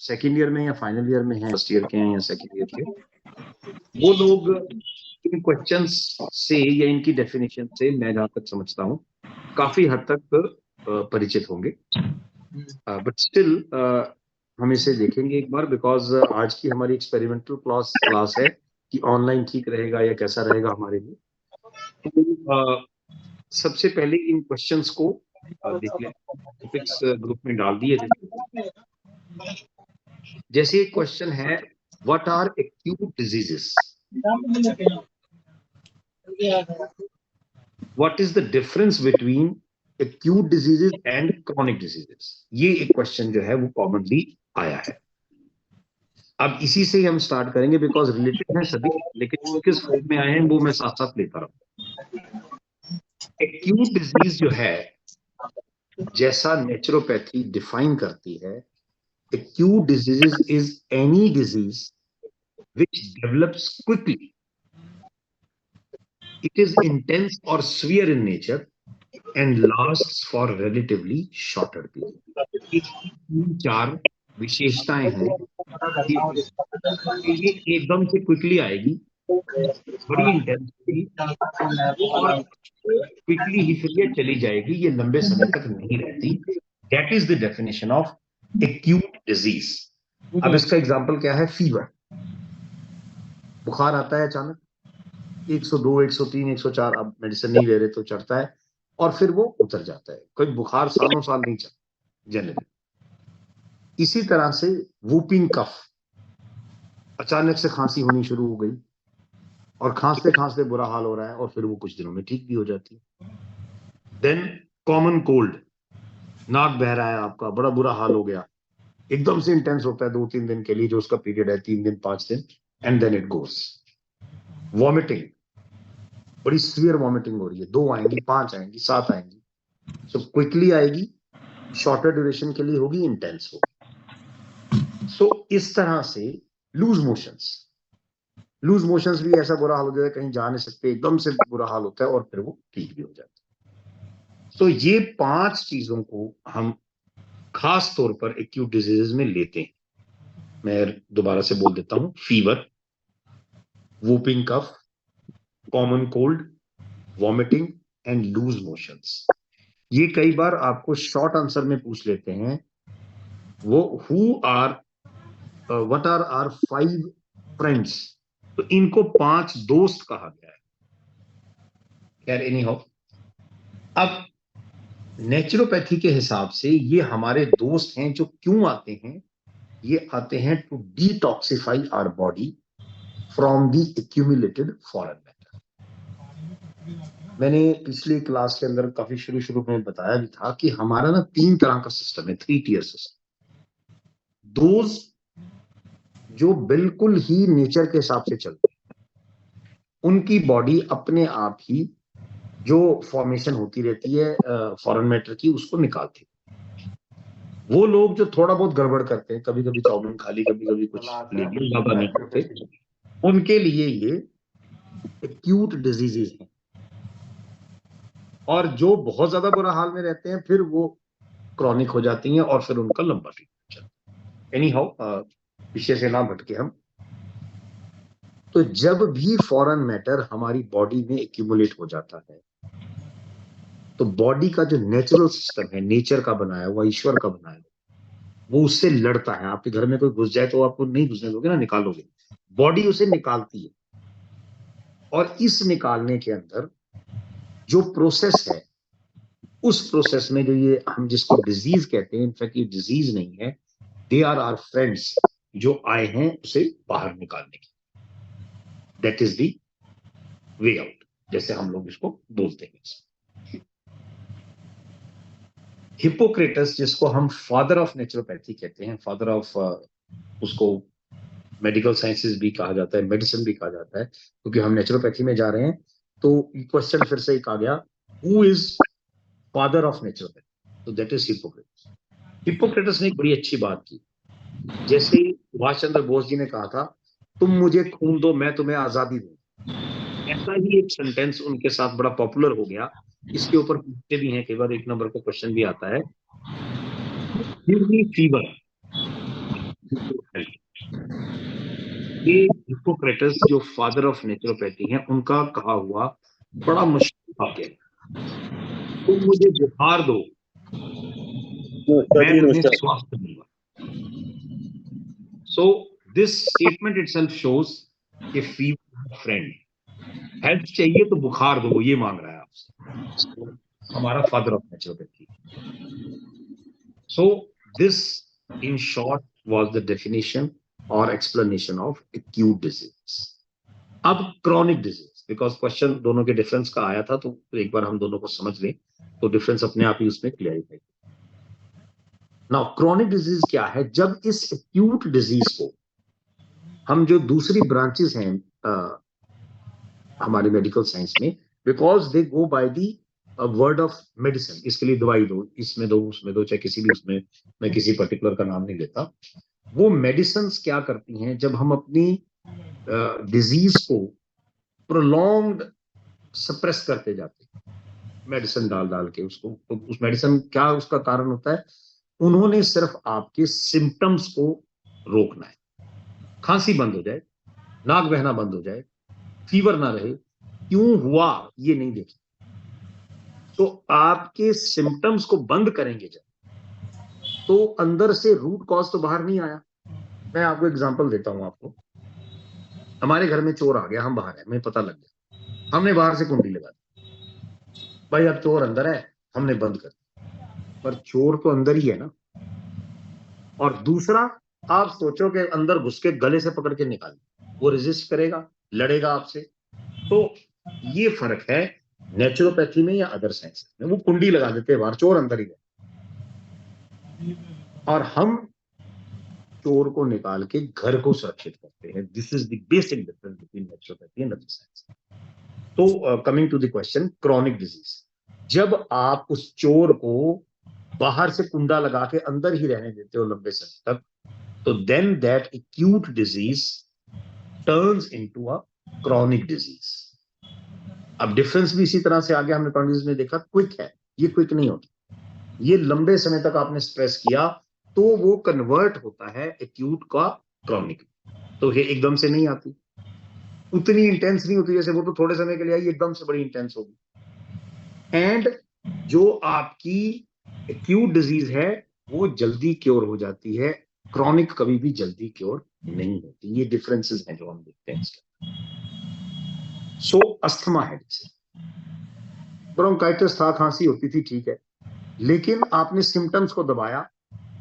Second year में या final year में हैं, फर्स्ट ईयर के हैं या सेकेंड ईयर के, वो लोग इन क्वेश्चंस से या इनकी डेफिनेशन से मैं जहां तक समझता हूँ काफी हद तक परिचित होंगे। बट स्टिल हम इसे देखेंगे एक बार, बिकॉज आज की हमारी एक्सपेरिमेंटल क्लास है कि ऑनलाइन ठीक रहेगा या कैसा रहेगा हमारे लिए। तो सबसे पहले इन क्वेश्चंस को देख लें, टॉपिक्स ग्रुप में डाल दिए थे। जैसे एक क्वेश्चन है, what are acute diseases, what is the difference between acute diseases and chronic diseases. ये एक क्वेश्चन जो है वो कॉमनली आया है। अब इसी से ही हम स्टार्ट करेंगे, बिकॉज रिलेटेड है सभी, लेकिन वो किस फॉर्म में आए हैं वो मैं साथ साथ लेता रहूं। एक्यूट डिजीज जो है, जैसा नेचुरोपैथी डिफाइन करती है, acute disease is any disease which develops quickly. It is intense or severe in nature and lasts for relatively shorter period. तीन चार विशेषताएं हैं कि ये एकदम से क्विकली आएगी, बड़ी इंटेंस होगी और क्विकली ही फिर ये चली जाएगी, ये लंबे समय तक नहीं रहती। That is the definition of acute disease. अब इसका एग्जांपल क्या है? फीवर, बुखार आता है अचानक, 102, 103, 104, अब मेडिसिन नहीं ले रहे तो चढ़ता है और फिर वो उतर जाता है। कोई बुखार सालों साल नहीं चलता जनरली। इसी तरह से वूपिंग कफ, अचानक से खांसी होनी शुरू हो गई और खांसते खांसते बुरा हाल हो रहा है और फिर वो कुछ दिनों में ठीक भी हो जाती है। देन कॉमन कोल्ड, नाक बह रहा है आपका, बड़ा बुरा हाल हो गया, एकदम से इंटेंस होता है 2-3 दिन के लिए, जो उसका पीरियड है 3 दिन 5 दिन, and then it goes. Vomiting, बड़ी सीवियर वॉमिटिंग हो रही है, 2 आएंगी, 5 आएंगी, 7 आएंगी, सो क्विकली आएगी, शॉर्टर ड्यूरेशन के लिए होगी, इंटेंस होगी। सो इस तरह से लूज मोशंस भी ऐसा बुरा हाल हो जाता है, कहीं जा नहीं सकते, एकदम से बुरा हाल होता है और फिर वो ठीक भी हो जाता है। तो ये 5 चीजों को हम खास तौर पर एक्यूट डिजीजेस में लेते हैं। मैं दोबारा से बोल देता हूं, fever, whooping cough, common cold, vomiting and loose motions. ये कई बार आपको शॉर्ट आंसर में पूछ लेते हैं, वो व्हाट आर आवर 5 फ्रेंड्स, तो इनको 5 दोस्त कहा गया है। खैर एनी हाउ, अब नेचुरोपैथी के हिसाब से ये हमारे दोस्त हैं जो क्यों आते हैं? ये आते हैं to detoxify our body from the accumulated foreign matter. मैंने पिछली क्लास के अंदर काफी शुरू में बताया भी था कि हमारा ना 3 तरह का सिस्टम है, 3 टियर सिस्टम। दोज जो बिल्कुल ही नेचर के हिसाब से चलते हैं, उनकी बॉडी अपने आप ही जो फॉर्मेशन होती रहती है फॉरेन मैटर की, उसको निकालती है। वो लोग जो थोड़ा बहुत गड़बड़ करते हैं, कभी कभी चाउमीन खा ली, कभी कभी कुछ ले लिया, ज्यादा नहीं करते, उनके लिए ये एक्यूट डिजीजेस हैं। और जो बहुत ज्यादा बुरा हाल में रहते हैं, फिर वो क्रॉनिक हो जाती हैं और फिर उनका लंबा ट्रीटमेंट चलता है। एनी हाउ, विषय से ना भटके हम। तो जब भी फॉरेन मैटर हमारी बॉडी में एक्यूमुलेट हो जाता है, तो बॉडी का जो नेचुरल सिस्टम है, नेचर का बनाया हुआ, ईश्वर का बनाया हुआ, वो उससे लड़ता है। आपके घर में कोई घुस जाए तो आपको नहीं घुसने दोगे ना, निकालोगे। बॉडी उसे निकालती है, और इस निकालने के अंदर जो प्रोसेस है, उस प्रोसेस में जो ये हम जिसको डिजीज कहते हैं, इनफैक्ट ये डिजीज नहीं है, दे आर आवर फ्रेंड्स जो आए हैं उसे बाहर निकालने की। That is the way out, जैसे हम लोग इसको बोलते हैं। हिपोक्रेटस, जिसको हम फादर ऑफ नेचुरोपैथी कहते हैं, फादर ऑफ उसको मेडिकल साइंसेस भी कहा जाता है, मेडिसिन भी कहा जाता है, क्योंकि हम नेचुरोपैथी में जा रहे हैं। तो क्वेश्चन फिर से एक आ गया, who is father of naturopathy? तो दैट इज हिपोक्रेटस। हिपोक्रेटस ने एक बड़ी अच्छी बात की, जैसे सुभाष चंद्र बोस जी ने कहा था, तुम मुझे खून दो, मैं तुम्हें आजादी दूं। ऐसा ही एक सेंटेंस उनके साथ बड़ा पॉपुलर हो गया। इसके ऊपर पूछते भी हैं, कई बार 1 नंबर का क्वेश्चन भी आता है, गिव मी फीवर, ये हिप्पोक्रेटस जो फादर ऑफ नेचुरोपैथी हैं, उनका कहा हुआ बड़ा मशहूर वाक्य है, तुम मुझे बुखार दो, मैं तुम्हें स्वास्थ्य दूंगा. So this statement itself shows a fever friend. Health चाहिए तो बुखार दो, ये मांग रहा है आपसे हमारा father of naturopathy. So this in short was the definition or explanation of acute disease. अब chronic disease, because question दोनों के डिफरेंस का आया था, तो एक बार हम दोनों को समझ लें तो डिफरेंस अपने आप ही उसमें क्लियरिफाई. नाउ क्रॉनिक डिजीज क्या है? जब इस एक्यूट डिजीज को हम, जो दूसरी ब्रांचेस हैं हमारे मेडिकल साइंस में, because they go by the word of medicine, इसके लिए दवाई दो, इसमें दो, उसमें दो, चाहे किसी भी उसमें, मैं किसी पर्टिकुलर का नाम नहीं लेता. वो मेडिसिन क्या करती हैं, जब हम अपनी डिजीज को प्रोलॉन्ग्ड सप्रेस करते जाते हैं मेडिसिन डाल डाल के उसको, तो उस मेडिसिन क्या उसका कारण होता है? उन्होंने सिर्फ आपके सिम्टम्स को रोकना है. खांसी बंद हो जाए, नाक बहना बंद हो जाए, फीवर ना रहे, क्यों हुआ ये नहीं देखें. तो आपके सिम्टम्स को बंद करेंगे जब, तो अंदर से रूट कॉज तो बाहर नहीं आया. मैं आपको एग्जांपल देता हूं आपको. हमारे घर में चोर आ गया, हम बाहर हैं, हमें पता लग गया, हमने बाहर से कुंडी लगा दी. भाई अब चोर अंदर है, हमने बंद कर दिया, पर चोर तो अंदर ही है ना. और दूसरा, आप सोचो कि अंदर घुस के गले से पकड़ के निकाल, वो रेजिस्ट करेगा, लड़ेगा आपसे. तो ये फर्क है नेचुरोपैथी में या अदर साइंस में. वो कुंडी लगा देते हैं बाहर, चोर अंदर ही है, और हम चोर को निकाल के घर को सुरक्षित करते हैं. This is the basic difference between naturopathy and other science. तो coming to the question, chronic disease, जब आप उस चोर को बाहर से कुंडा लगा के अंदर ही रहने देते हो लंबे समय तक, तो then that acute disease turns into a chronic disease. अब डिफरेंस भी इसी तरह से आ गया. हमने क्रॉनिक डिजीज में देखा क्विक है, ये क्विक नहीं होती. ये लंबे समय तक आपने स्ट्रेस किया तो वो कन्वर्ट होता है एक्यूट का क्रॉनिक. तो ये एकदम से नहीं आती, उतनी इंटेंस नहीं होती. जैसे वो तो थोड़े समय के लिए आई, एकदम से बड़ी इंटेंस होगी. एंड जो आपकी एक्यूट डिजीज है वो जल्दी क्योर हो जाती है, क्रॉनिक कभी भी जल्दी क्योर नहीं होती. ये डिफरेंसेस हैं जो हम देखते हैं इसके. सो अस्थमा है, जैसे ब्रोंकाइटिस था, खांसी होती थी, ठीक है, लेकिन आपने सिम्टम्स को दबाया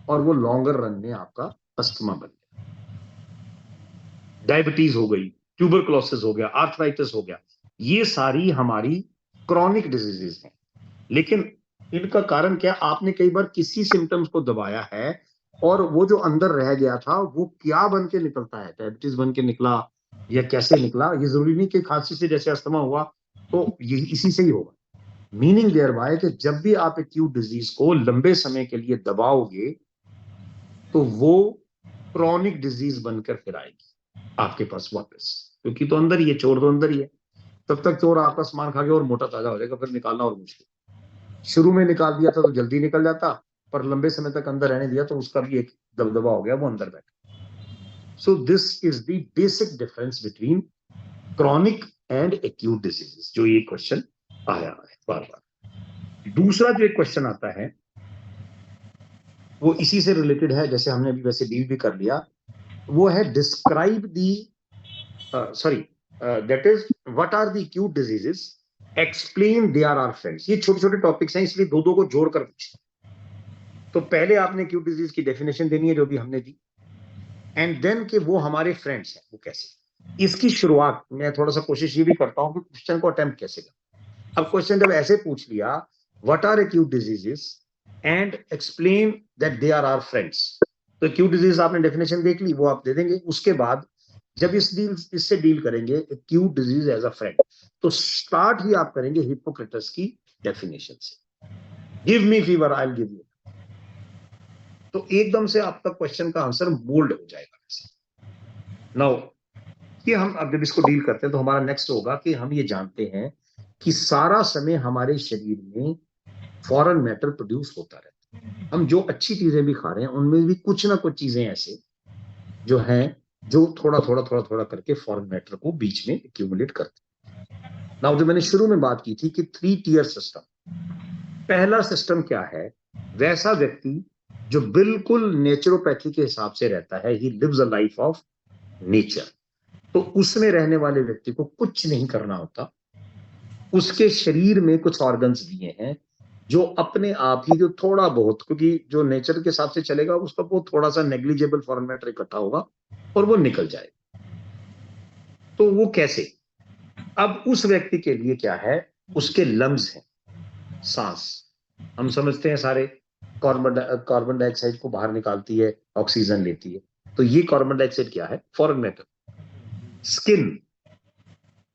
और वो लॉन्गर रन में आपका अस्थमा बन गया. डायबिटीज हो गई, ट्यूबरकुलोसिस हो गया, आर्थराइटिस हो गया, ये सारी हमारी क्रॉनिक डिजीजेस हैं. लेकिन इनका कारण क्या? आपने कई बार किसी सिम्टम्स को दबाया है और वो जो अंदर रह गया था वो क्या बन के निकलता है, डायबिटीज बन के निकला या कैसे निकला. ये जरूरी नहीं कि खांसी से जैसे अस्थमा हुआ तो ये इसी से ही होगा. मीनिंग देयर बाय कि जब भी आप एक्यूट डिजीज को लंबे समय के लिए दबाओगे तो वो क्रॉनिक डिजीज बनकर फिर आएगी आपके पास वापस, क्योंकि तो अंदर ही है, चोर तो अंदर ही है. तब तक चोर आपका सामान खा गया और मोटा ताजा हो जाएगा, फिर निकालना और मुश्किल. शुरू में निकाल दिया था तो जल्दी निकल जाता, पर लंबे समय तक अंदर रहने दिया तो उसका भी एक दबदबा हो गया, वो अंदर बैठा. So this is the basic difference between chronic and acute diseases, जो ये क्वेश्चन आया है बार बार. दूसरा जो एक क्वेश्चन आता है वो इसी से रिलेटेड है, जैसे हमने अभी वैसे डील भी कर लिया. वो है डिस्क्राइब दी, sorry, that is what are the acute diseases, explain they are friends. ये छोटे छोटे टॉपिक्स हैं, इसलिए दो दो को जोड़कर पूछते. तो पहले आपने एक्यूट डिजीज की डेफिनेशन देनी है जो भी हमने दी, एंड देन कि वो हमारे फ्रेंड्स हैं वो कैसे. इसकी शुरुआत मैं थोड़ा सा कोशिश ये भी करता हूं कि क्वेश्चन को अटेम्प्ट कैसे कर. अब क्वेश्चन जब ऐसे पूछ लिया, what are acute diseases and explain that they are our friends, तो एक्यूट डिजीज आपने डेफिनेशन देख ली, वो आप दे देंगे. उसके बाद जब इससे डील करेंगे acute disease as a friend, तो स्टार्ट ही आप करेंगे हिप्पोक्रेटस की डेफिनेशन से, give me fever I will give you. तो एकदम से आपका क्वेश्चन का आंसर बोल्ड हो जाएगा. नाउ ये हम अब जब इसको डील करते हैं तो हमारा नेक्स्ट होगा कि हम ये जानते हैं कि सारा समय हमारे शरीर में फॉरेन मैटर प्रोड्यूस होता रहता है. हम जो अच्छी चीजें भी खा रहे हैं उनमें भी कुछ ना कुछ चीजें ऐसे जो हैं जो थोड़ा थोड़ा थोड़ा थोड़ा करके फॉरेन मैटर को बीच में एक्यूमुलेट करते हैं। नाउ जो मैंने शुरू में बात की थी कि 3 टियर सिस्टम, पहला सिस्टम क्या है, वैसा व्यक्ति जो बिल्कुल नेचुरोपैथी के हिसाब से रहता है, he lives a life of nature, तो उसमें रहने वाले व्यक्ति को कुछ नहीं करना होता। उसके शरीर में कुछ ऑर्गन्स दिए हैं जो अपने आप ही, जो थोड़ा बहुत, क्योंकि जो नेचर के हिसाब से चलेगा उसका वो थोड़ा सा नेग्लिजिबल फॉरेन मैटर इकट्ठा होगा और वो निकल जाएगा। तो वो कैसे, अब उस व्यक्ति के लिए क्या है, उसके लंग्स हैं, सांस, हम समझते हैं सारे, कार्बन डाइऑक्साइड को बाहर निकालती है, ऑक्सीजन लेती है, तो ये कार्बन डाइऑक्साइड क्या है, foreign matter. Skin,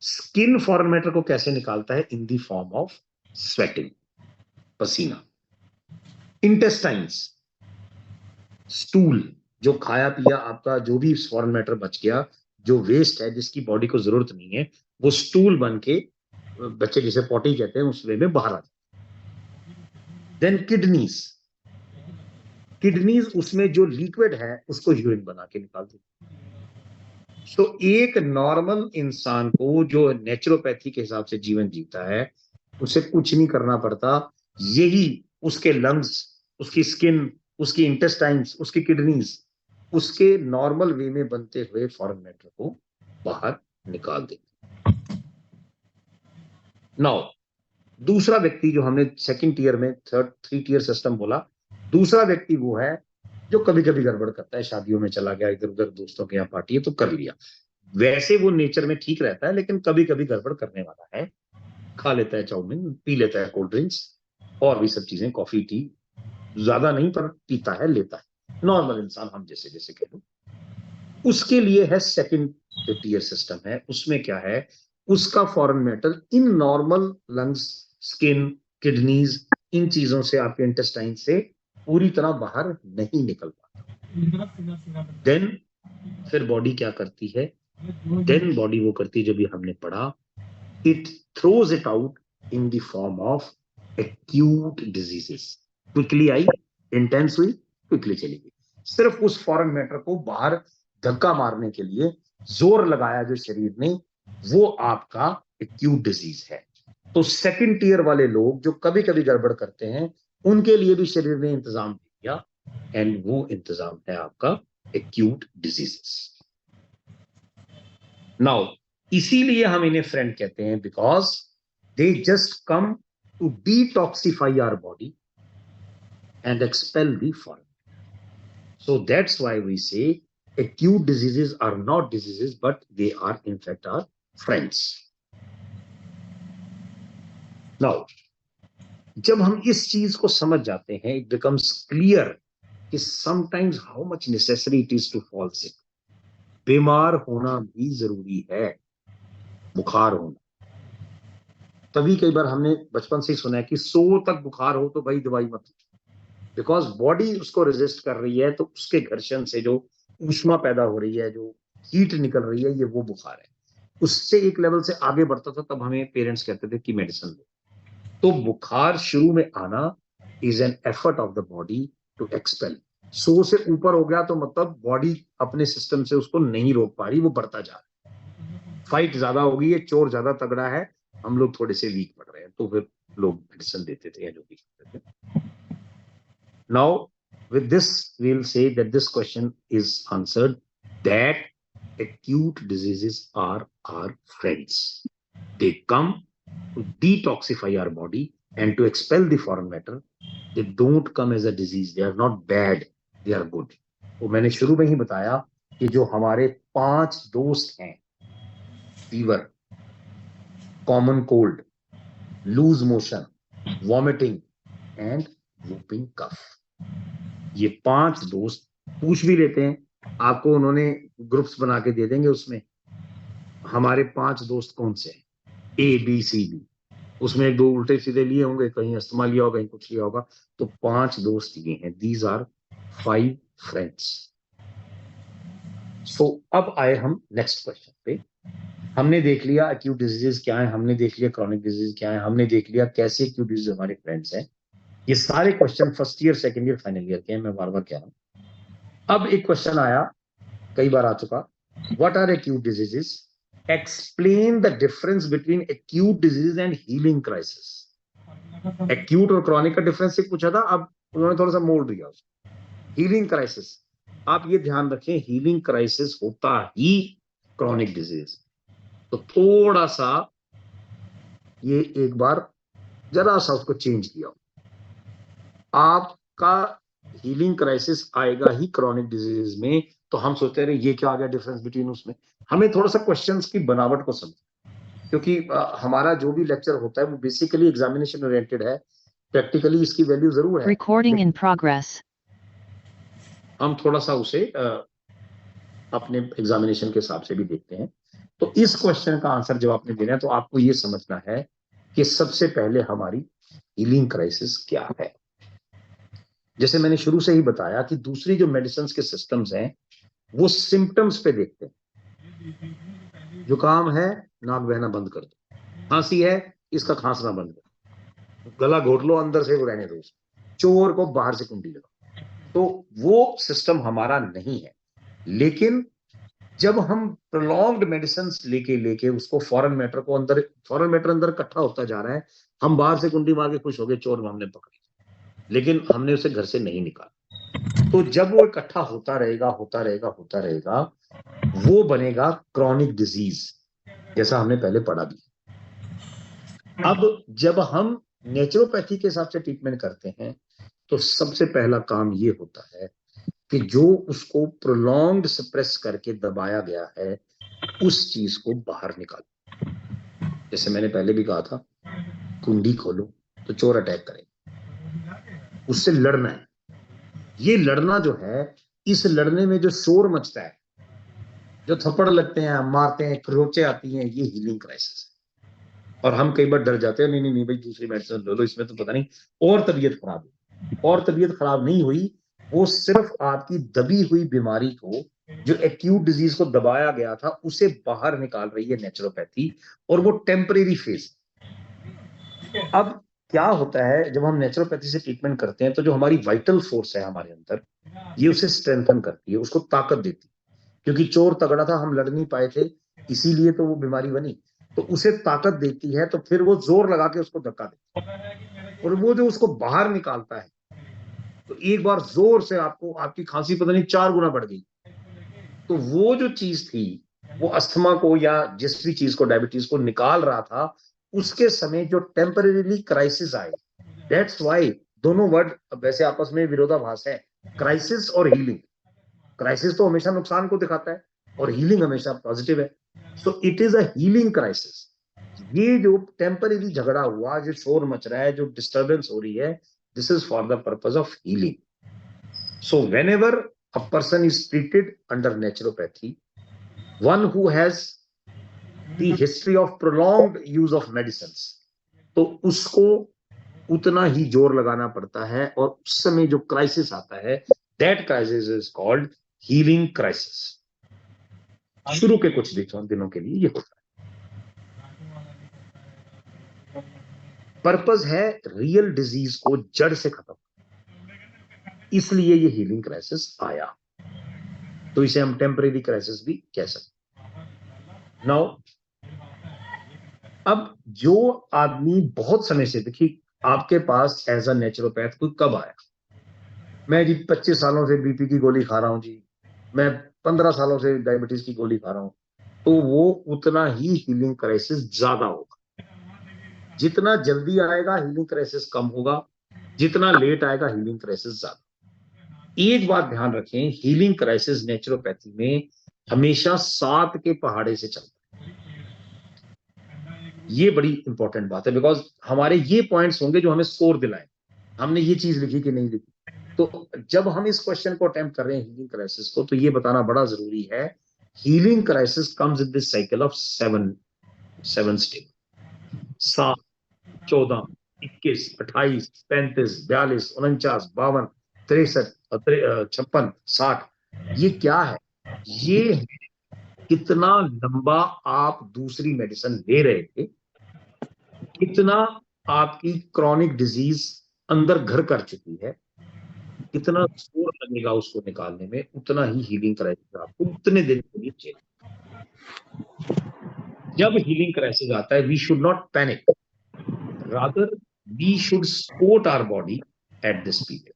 skin foreign matter को कैसे निकालता है, in the form of sweating, पसीना। इंटेस्टाइन्स, स्टूल, जो खाया पिया आपका जो भी फॉरेन मैटर बच गया, जो वेस्ट है जिसकी बॉडी को जरूरत नहीं है, वो स्टूल बन के, बच्चे जिसे पॉटी कहते हैं उस वे में बाहर आता है। देन किडनीज, किडनीज उसमें जो लिक्विड है उसको यूरिन बना के निकालती है। तो एक नॉर्मल इंसान को जो नेचुरोपैथी के हिसाब से जीवन जीता है, उसे कुछ नहीं करना पड़ता, यही उसके लंग्स, उसकी स्किन, उसकी इंटेस्टाइन्स, उसकी किडनीज, उसके नॉर्मल वे में बनते हुए फॉरेन मैटर को बाहर निकाल देते। नाउ दूसरा व्यक्ति जो हमने सेकंड टियर में 3 टियर सिस्टम बोला, दूसरा व्यक्ति वो है जो कभी कभी गड़बड़ करता है, शादियों में चला गया, इधर उधर दोस्तों के यहाँ पार्टी है तो कर लिया, वैसे वो नेचर में ठीक रहता है, लेकिन कभी कभी गड़बड़ करने वाला है, खा लेता है चाउमीन, पी लेता है कोल्ड ड्रिंक्स और भी सब चीजें, कॉफी टी, ज्यादा नहीं पर पीता है, लेता है, नॉर्मल इंसान हम जैसे जैसे कह लो। उसके लिए है सेकंड जो टियर सिस्टम है, उसमें क्या है, उसका foreign matter in normal lungs, skin, kidneys, इन चीजों से, आपके इंटेस्टाइन से पूरी तरह बाहर नहीं निकल पाता। देन फिर बॉडी क्या करती है, देन बॉडी वो करती है, जब भी हमने पढ़ा, it throws it out in the form of acute diseases। Quickly I, intense हुई, क्विकली चली गई, सिर्फ उस फॉरेन मैटर को बाहर धक्का मारने के लिए जोर लगाया जो शरीर ने, वो आपका एक्यूट डिजीज है। तो सेकंड टियर वाले लोग जो कभी कभी गड़बड़ करते हैं, उनके लिए भी शरीर ने इंतजाम दिया, एंड वो इंतजाम है आपका एक्यूट डिजीजेस। नाउ इसीलिए हम इन्हें फ्रेंड कहते हैं, because they just come to detoxify our body and expel the foreign. So that's why we say acute diseases are not diseases, but they are in fact our friends. Now जब हम इस चीज को समझ जाते हैं, it becomes clear कि sometimes how much necessary it is to fall sick। बीमार होना भी जरूरी है, बुखार होना, तभी कई बार हमने बचपन से ही सुना है कि 100 तक बुखार हो तो भाई दवाई मत, बिकॉज बॉडी उसको रेजिस्ट कर रही है, तो उसके घर्षण से जो ऊष्मा पैदा हो रही है, जो हीट निकल रही है, ये वो बुखार है। उससे एक लेवल से आगे बढ़ता था, तब हमें पेरेंट्स कहते थे कि मेडिसिन लो। तो बुखार शुरू में आना is an effort of the body to expel. 100 से ऊपर हो गया तो मतलब बॉडी अपने सिस्टम से उसको नहीं रोक पा रही, वो बढ़ता जा रहा है, फाइट ज्यादा हो गई है, चोर ज्यादा तगड़ा है, हम लोग थोड़े से वीक पड़ रहे हैं, तो फिर लोग मेडिसिन देते थे या जो भी करते थे। Now, with this, we'll say that this question is answered, that acute diseases are our friends. They come to detoxify our body and to expel the foreign matter. They don't come as a disease. They are not bad. They are good. तो मैंने शुरू में ही बताया कि जो हमारे 5 दोस्त हैं, fever, common cold, loose motion, vomiting and whooping cough, ये 5 दोस्त पूछ भी लेते हैं आपको, उन्होंने ग्रुप्स बना के दे देंगे, उसमें हमारे 5 दोस्त कौन से हैं, ABCD, उसमें 2 उल्टे सीधे लिए होंगे, कहीं अस्थमा लिया होगा, कहीं कुछ लिया होगा, तो 5 दोस्त ये हैं, दीज आर 5 फ्रेंड्स। सो अब आए हम नेक्स्ट क्वेश्चन पे। हमने देख लिया एक्यूट डिजीजेस क्या है, हमने देख लिया क्रॉनिक डिजीज क्या है, हमने देख लिया कैसे एक्यूट डिजीज हमारे फ्रेंड्स हैं। ये सारे question first year, second year, final year के हैं, मैं बार बार कह रहा हूं। अब एक क्वेश्चन आया, कई बार आ चुका, What are acute diseases? Explain the difference between acute disease and healing crisis. Acute और क्रॉनिक का डिफरेंस सिर्फ पूछा था, अब उन्होंने थोड़ा सा मोड़ दिया उसको। हीलिंग क्राइसिस, आप ये ध्यान रखें, हीलिंग क्राइसिस होता ही क्रॉनिक डिजीज। तो थोड़ा सा ये एक बार जरा सा उसको चेंज किया, आपका हीलिंग क्राइसिस आएगा ही क्रॉनिक डिजीज में। तो हम सोचते रहे ये क्या आ गया डिफरेंस बिटवीन उसमें। हमें थोड़ा सा क्वेश्चंस की बनावट को समझ, क्योंकि हमारा जो भी लेक्चर होता है वो बेसिकली एग्जामिनेशन ओरिएंटेड है, प्रैक्टिकली इसकी वैल्यू जरूर है। Recording in progress. हम थोड़ा सा उसे अपने एग्जामिनेशन के हिसाब से भी देखते हैं। तो इस क्वेश्चन का आंसर जब आपने देना है तो आपको ये समझना है कि सबसे पहले हमारी हीलिंग क्राइसिस क्या है। जैसे मैंने शुरू से ही बताया कि दूसरी जो मेडिसिन के सिस्टम्स हैं वो सिम्टम्स पे देखते हैं। जुकाम है, नाक बहना बंद कर दो। खांसी है, इसका खांसना बंद कर दो। गला घोट लो, अंदर से वो रहने दो। चोर को बाहर से कुंडी लगाओ। तो वो सिस्टम हमारा नहीं है। लेकिन जब हम प्रोलॉन्ग्ड मेडिसिन लेके लेके उसको फॉरेन मैटर अंदर इकट्ठा होता जा रहा है, हम बाहर से कुंडी मार के खुश हो गए, चोर हमने पकड़, लेकिन हमने उसे घर से नहीं निकाला। तो जब वो इकट्ठा होता रहेगा वो बनेगा क्रॉनिक डिजीज, जैसा हमने पहले पढ़ा भी। अब जब हम नेचुरोपैथी के हिसाब से ट्रीटमेंट करते हैं तो सबसे पहला काम ये होता है कि जो उसको प्रोलॉन्ग्ड सप्रेस करके दबाया गया है उस चीज को बाहर निकालो। जैसे मैंने पहले भी कहा था, कुंडी खोलो तो चोर अटैक करेगा, उससे लड़ना है। ये लड़ना जो है, इस लड़ने में जो शोर मचता है, जो थप्पड़ लगते हैं, मारते हैं, खरोचे आती हैं, ये हीलिंग क्राइसिस है। और हम कई बार डर जाते हैं, नहीं नहीं भाई दूसरी मेडिसिन ले लो, इसमें तो पता नहीं और तबीयत खराब हुई। और तबीयत खराब नहीं हुई, वो सिर्फ आपकी दबी हुई बीमारी को, जो एक्यूट डिजीज को दबाया गया था, उसे बाहर निकाल रही है नेचुरोपैथी, और वो टेम्परेरी फेज। अब क्या होता है, जब हम नेचुरोपैथी से ट्रीटमेंट करते हैं तो जो हमारी वाइटल फोर्स है हमारे अंदर, ये उसे स्ट्रेंथन करती है, उसको ताकत देती है। क्योंकि चोर तगड़ा था, हम लड़ नहीं पाए थे, इसीलिए तो वो बीमारी बनी। तो उसे ताकत देती है, तो फिर वो जोर लगा के उसको धक्का देती है, और वो जो उसको बाहर निकालता है, तो एक बार जोर से आपकी खांसी पता नहीं 4 गुना बढ़ गई। तो वो जो चीज थी, वो अस्थमा को या जिस भी चीज को, डायबिटीज को निकाल रहा था, उसके समय जो टेम्परेरीली क्राइसिस आए। दैट्स वाई दोनों वर्ड वैसे आपस में विरोधाभास है, क्राइसिस और हीलिंग। क्राइसिस तो हमेशा नुकसान को दिखाता है और हीलिंग हमेशा पॉजिटिव है। So it is a healing crisis. ये जो टेम्परेरी झगड़ा हुआ, जो शोर मच रहा है, जो डिस्टर्बेंस हो रही है, this is for the purpose of healing. So whenever a person is treated under naturopathy, one who has the history of prolonged use of medicines, तो उसको उतना ही जोर लगाना पड़ता है, और उस समय जो क्राइसिस आता है, that crisis is called healing crisis. शुरू के कुछ दिनों के लिए ये होता है। पर्पस है रियल डिजीज को जड़ से खत्म, इसलिए ये हीलिंग क्राइसिस आया। तो इसे हम टेम्परेरी क्राइसिस भी कह सकते। नाउ अब जो आदमी बहुत समय से, देखिए आपके पास एज अ नेचुरोपैथ कोई कब आया, मैं जी 25 सालों से बीपी की गोली खा रहा हूं जी, मैं 15 सालों से डायबिटीज की गोली खा रहा हूं, तो वो उतना ही हीलिंग क्राइसिस ज्यादा होगा। जितना जल्दी आएगा हीलिंग क्राइसिस कम होगा, जितना लेट आएगा हीलिंग क्राइसिस ज्यादा। एक बात ध्यान रखें, हीलिंग क्राइसिस नेचुरोपैथी में हमेशा 7 के पहाड़े से चलता है। ये बड़ी इंपॉर्टेंट बात है, बिकॉज हमारे ये पॉइंट्स होंगे जो हमें स्कोर दिलाएं, हमने ये चीज लिखी कि नहीं लिखी। तो जब हम इस क्वेश्चन को अटेम्प्ट कर रहे हैं हीलिंग क्राइसिस को, तो ये बताना बड़ा जरूरी है, healing crisis comes in this cycle of 7 step. 7, 14, 21, 28, 35, 42, 49, 52, 63, 56, 60। ये क्या है? ये कितना लंबा आप दूसरी मेडिसिन ले रहे थे, कितना आपकी क्रॉनिक डिजीज अंदर घर कर चुकी है, कितना जोर लगेगा उसको निकालने में, उतना ही हीलिंग क्राइसिस आपको उतने दिन के लिए चाहिए। जब हीलिंग क्राइसिस आता है, we should not panic, rather we should support our body at this period.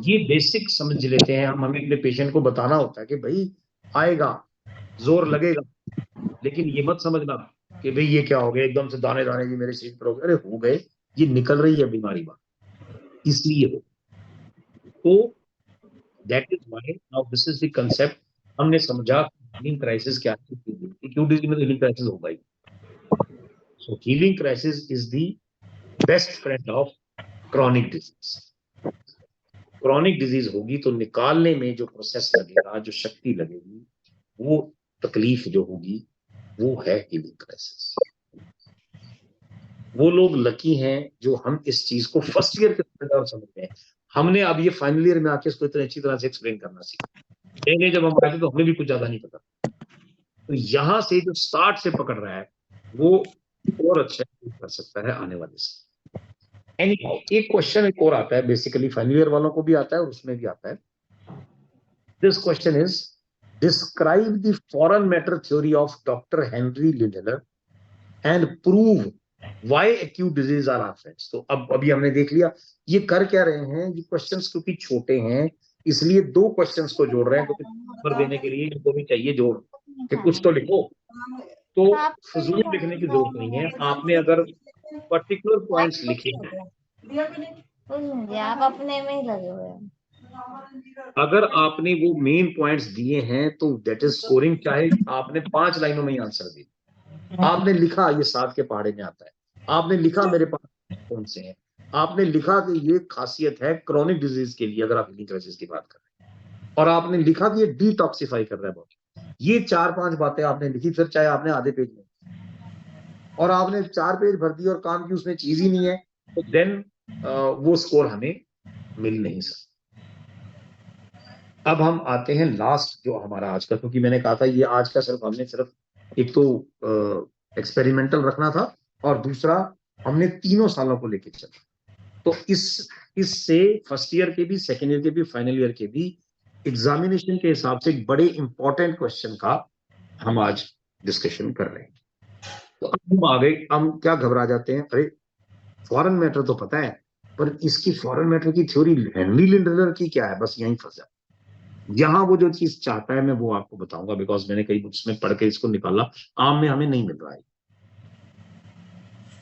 ये बेसिक समझ लेते हैं हम, हमें अपने पेशेंट को बताना होता है कि भाई आएगा, जोर लगेगा, लेकिन ये मत समझना कि भाई ये क्या हो गया, एकदम से दाने दाने जी मेरे शरीर पर हो गए। अरे हो गए, ये निकल रही है बीमारी बाहर, इसलिए हो। तो that is why now this is the concept. हमने समझा हीलिंग क्राइसिस क्या है, एक्यूट डिजीज में हीलिंग क्राइसिस होगा ही। So healing crisis is the best friend of chronic disease. Chronic disease होगी तो निकालने में जो प्रोसेस लगेगा, जो शक्ति लगेगी, वो तकलीफ जो होगी, वो है हीलिंग क्राइसिस। वो लोग लकी हैं जो हम इस चीज को फर्स्ट ईयर के अंदर समझते हैं। हमने अब ये फाइनल ईयर में आके इसको इतनी अच्छी तरह से एक्सप्लेन करना सीखा। पहले जब हम आए थे तो हमें भी कुछ ज्यादा नहीं पता। तो यहां से जो स्टार्ट से पकड़ रहा है वो और अच्छा कर सकता है आने वाले से। Anyhow, एक क्वेश्चन एक और आता है, बेसिकली फाइनल ईयर वालों को भी आता है और उसमें भी आता है। This question is describe the foreign matter theory of doctor Henry Lindlahr and prove why acute disease are our friends. तो अब अभी हमने देख लिया ये कर क्या रहे हैं। ये क्वेश्चंस क्योंकि छोटे हैं इसलिए दो क्वेश्चंस को जोड़ रहे हैं, क्योंकि नंबर देने के लिए इनको भी चाहिए जोड़ कि कुछ तो लिखो। तो फजूल लिखने की जरूरत नहीं है। आपने अगर पर्टिकुलर पॉइंट्स लिखे हैं, आप अपने में ही लगे हुए हैं। अगर आपने वो मेन पॉइंट्स दिए हैं तो दैट इज स्कोरिंग। चाहे आपने 5 लाइनों में ही आंसर दी, आपने लिखा ये 7 के पहाड़े में आता है, आपने लिखा मेरे पास कौन से हैं, आपने लिखा कि ये खासियत है क्रॉनिक डिजीज के लिए अगर आप हीलिंग क्राइसिस की बात कर रहे हैं, और आपने लिखा कि ये डिटॉक्सिफाई कर रहा है बॉडी। ये 4-5 बातें आपने लिखी, फिर चाहे आपने आधे पेज में और आपने 4 पेज भर दी और काम की उसमें चीज ही नहीं है, तो देन वो स्कोर हमें मिल नहीं सकता। अब हम आते हैं लास्ट जो हमारा आज का, क्योंकि मैंने कहा था ये आज का सिर्फ हमने सिर्फ एक तो एक्सपेरिमेंटल रखना था और दूसरा हमने 3 सालों को लेके चला। तो इससे फर्स्ट ईयर के भी, सेकेंड ईयर के भी, फाइनल ईयर के भी एग्जामिनेशन के हिसाब से एक बड़े इंपॉर्टेंट क्वेश्चन का हम आज डिस्कशन कर रहे हैं। तो अब हम आ गए, हम क्या घबरा जाते हैं, अरे फॉरेन मैटर तो पता है पर इसकी फॉरेन मैटर की थ्योरी हेनरी लिंडलर की क्या है, बस यहीं फंस जाता। यहां वो जो चीज चाहता है मैं वो आपको बताऊंगा, बिकॉज मैंने कई बुक्स में पढ़ के इसको निकाला, आम में हमें नहीं मिल रहा है।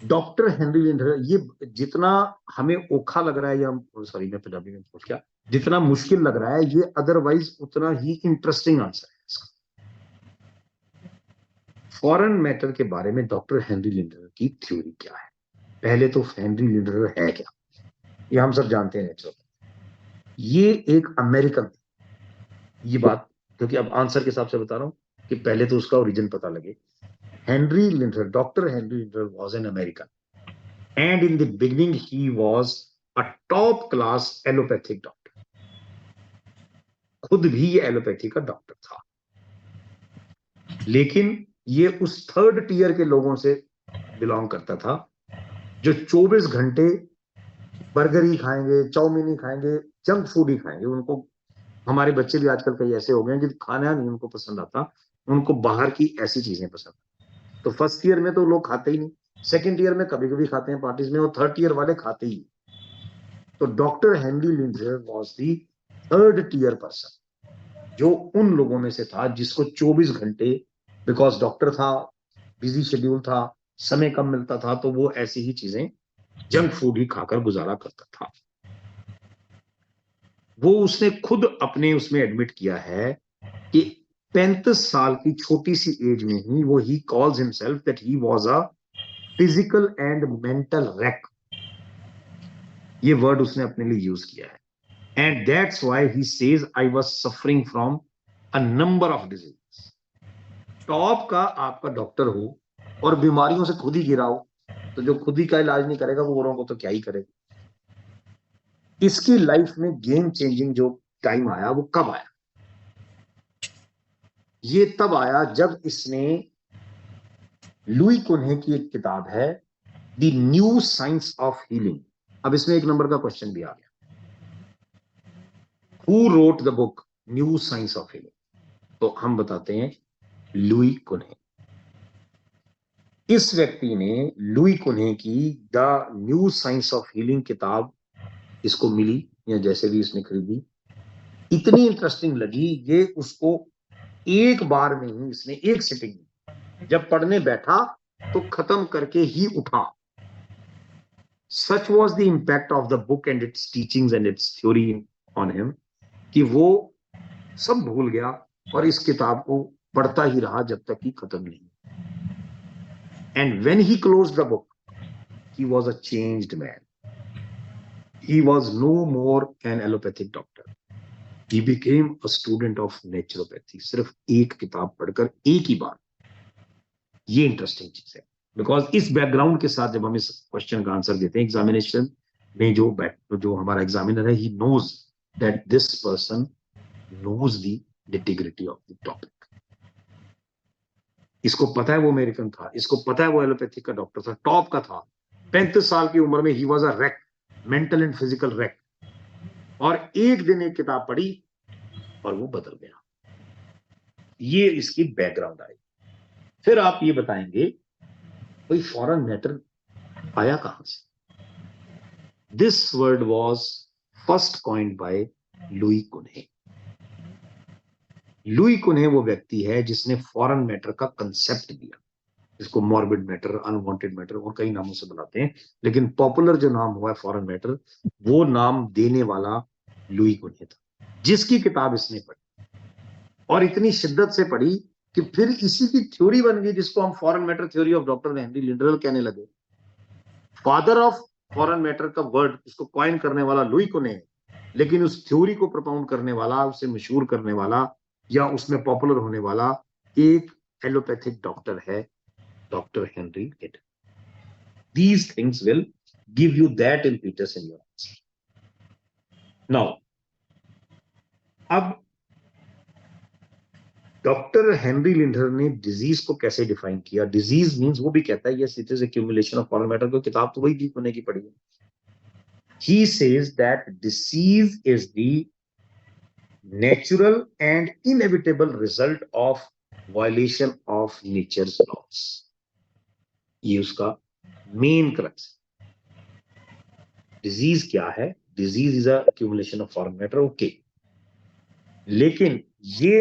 डॉक्टर हेनरी लिंडलर, ये जितना हमें ओखा लग रहा है, या सॉरी मैं पंजाबी में पूछ गया, जितना मुश्किल लग रहा है ये अदरवाइज उतना ही इंटरेस्टिंग आंसर है इसका। फॉरेन मैटर के बारे में डॉक्टर हेनरी लिंडलर की थ्योरी क्या है। पहले तो हेनरी लिंडलर है क्या, ये हम सब जानते हैं नेचुरल। ये एक अमेरिकन, ये बात क्योंकि अब आंसर के हिसाब से बता रहा हूं कि पहले तो उसका ओरिजिन पता लगे। Henry Lindlar, doctor Henry Lindlahr was an American and in the beginning he was a top class allopathic doctor. खुद भी ये एलोपैथी का डॉक्टर था, लेकिन ये उस थर्ड टीयर के लोगों से बिलोंग करता था जो 24 घंटे बर्गर ही खाएंगे, चाउमीन ही खाएंगे, जंक फूड ही खाएंगे। उनको, हमारे बच्चे भी आजकल कई ऐसे हो गए हैं कि खाना नहीं उनको पसंद आता, उनको बाहर की ऐसी चीजें पसंद। तो फर्स्ट ईयर में तो लोग खाते ही नहीं, सेकंड ईयर में कभी कभी खाते हैं पार्टीज में, और थर्ड ईयर वाले खाते ही। तो doctor Henry Lindlahr was the third tier person, जो उन लोगों में से था जिसको 24 घंटे, बिकॉज डॉक्टर था, बिजी शेड्यूल था, समय कम मिलता था, तो वो ऐसी ही चीजें जंक फूड ही खाकर गुजारा करता था। वो उसने खुद अपने उसमें एडमिट किया है कि 35 साल की छोटी सी एज में ही वो he calls himself that he was a physical and mental rack. ये वर्ड उसने अपने लिए यूज किया है, and that's why he says I was suffering from a number of disease. Top का आपका डॉक्टर हो और बीमारियों से खुद ही घिरा हो, तो जो खुद ही का इलाज नहीं करेगा वो औरों को तो क्या ही करेगा। इसकी लाइफ में गेम चेंजिंग जो टाइम आया वो कब आया, ये तब आया जब इसने लुई कुन्हे की एक किताब है the new science of healing. अब इसमें 1 नंबर का क्वेश्चन भी आ गया, who wrote the book new science of healing? तो हम बताते हैं लुई कुन्हे। इस व्यक्ति ने लुई कुन्हे की the new science of healing किताब इसको मिली, या जैसे भी इसने खरीदी, इतनी इंटरेस्टिंग लगी ये उसको एक बार में ही इसने एक सिटिंग में जब पढ़ने बैठा तो खत्म करके ही उठा। सच was the impact of the book and it's teachings and it's theory on him कि वो सब भूल गया और इस किताब को पढ़ता ही रहा जब तक कि खत्म नहीं। And when he closed the book he was a changed man. He was no more an allopathic doctor. He became a student of naturopathy. सिर्फ एक किताब पढ़कर एक ही बार। ये इंटरेस्टिंग चीज है, बिकॉज इस बैकग्राउंड के साथ जब हम इस क्वेश्चन का आंसर देते हैं एग्जामिनेशन में, जो हमारा एग्जामिनर है, he knows that this person knows the integrity of the topic. इसको पता है वो अमेरिकन था, इसको पता है वो एलोपैथिक का डॉक्टर था, टॉप का था, 35 साल की उम्र में he was a rack, mental and physical rack, और एक दिन एक किताब पढ़ी और वो बदल गया। ये इसकी बैकग्राउंड आई। फिर आप ये बताएंगे कोई फॉरेन मैटर आया कहां से? This word was first coined by Louis Kuhne. Louis Kuhne वो व्यक्ति है जिसने फॉरेन मैटर का कंसेप्ट दिया। इसको मॉर्बिड मैटर, अनवांटेड मैटर और कई नामों से बुलाते हैं, लेकिन पॉपुलर जो नाम हुआ है फॉरेन मैटर, वो नाम देने वाला लुई कुन्हे था, जिसकी किताब इसने पढ़ी और इतनी शिद्दत से पढ़ी कि फिर इसी की थ्योरी बन गई, जिसको हम foreign matter theory of doctor Henry Lindlahr कहने लगे। फादर ऑफ फॉरेन मैटर का वर्ड इसको कॉइन करने वाला लुई कुन्हे है, लेकिन उस थ्योरी को प्रोपाउंड करने वाला, उसे मशहूर करने वाला या उसमें पॉपुलर होने वाला एक एलोपैथिक डॉक्टर है, Dr. Henry Linder. These things will give you that impetus in your answer. Now, अब डॉक्टर हेनरी लिंडर ने डिजीज को कैसे डिफाइन किया? डिजीज मींस, वो भी कहता है yes it is accumulation of foreign matter, को किताब तो वही लीक होने की पड़ी है। He says that disease is the natural and inevitable result of violation of nature's laws. ये उसका मेन क्रक्स। डिजीज क्या है? Disease is accumulation of foreign matter, okay, लेकिन ये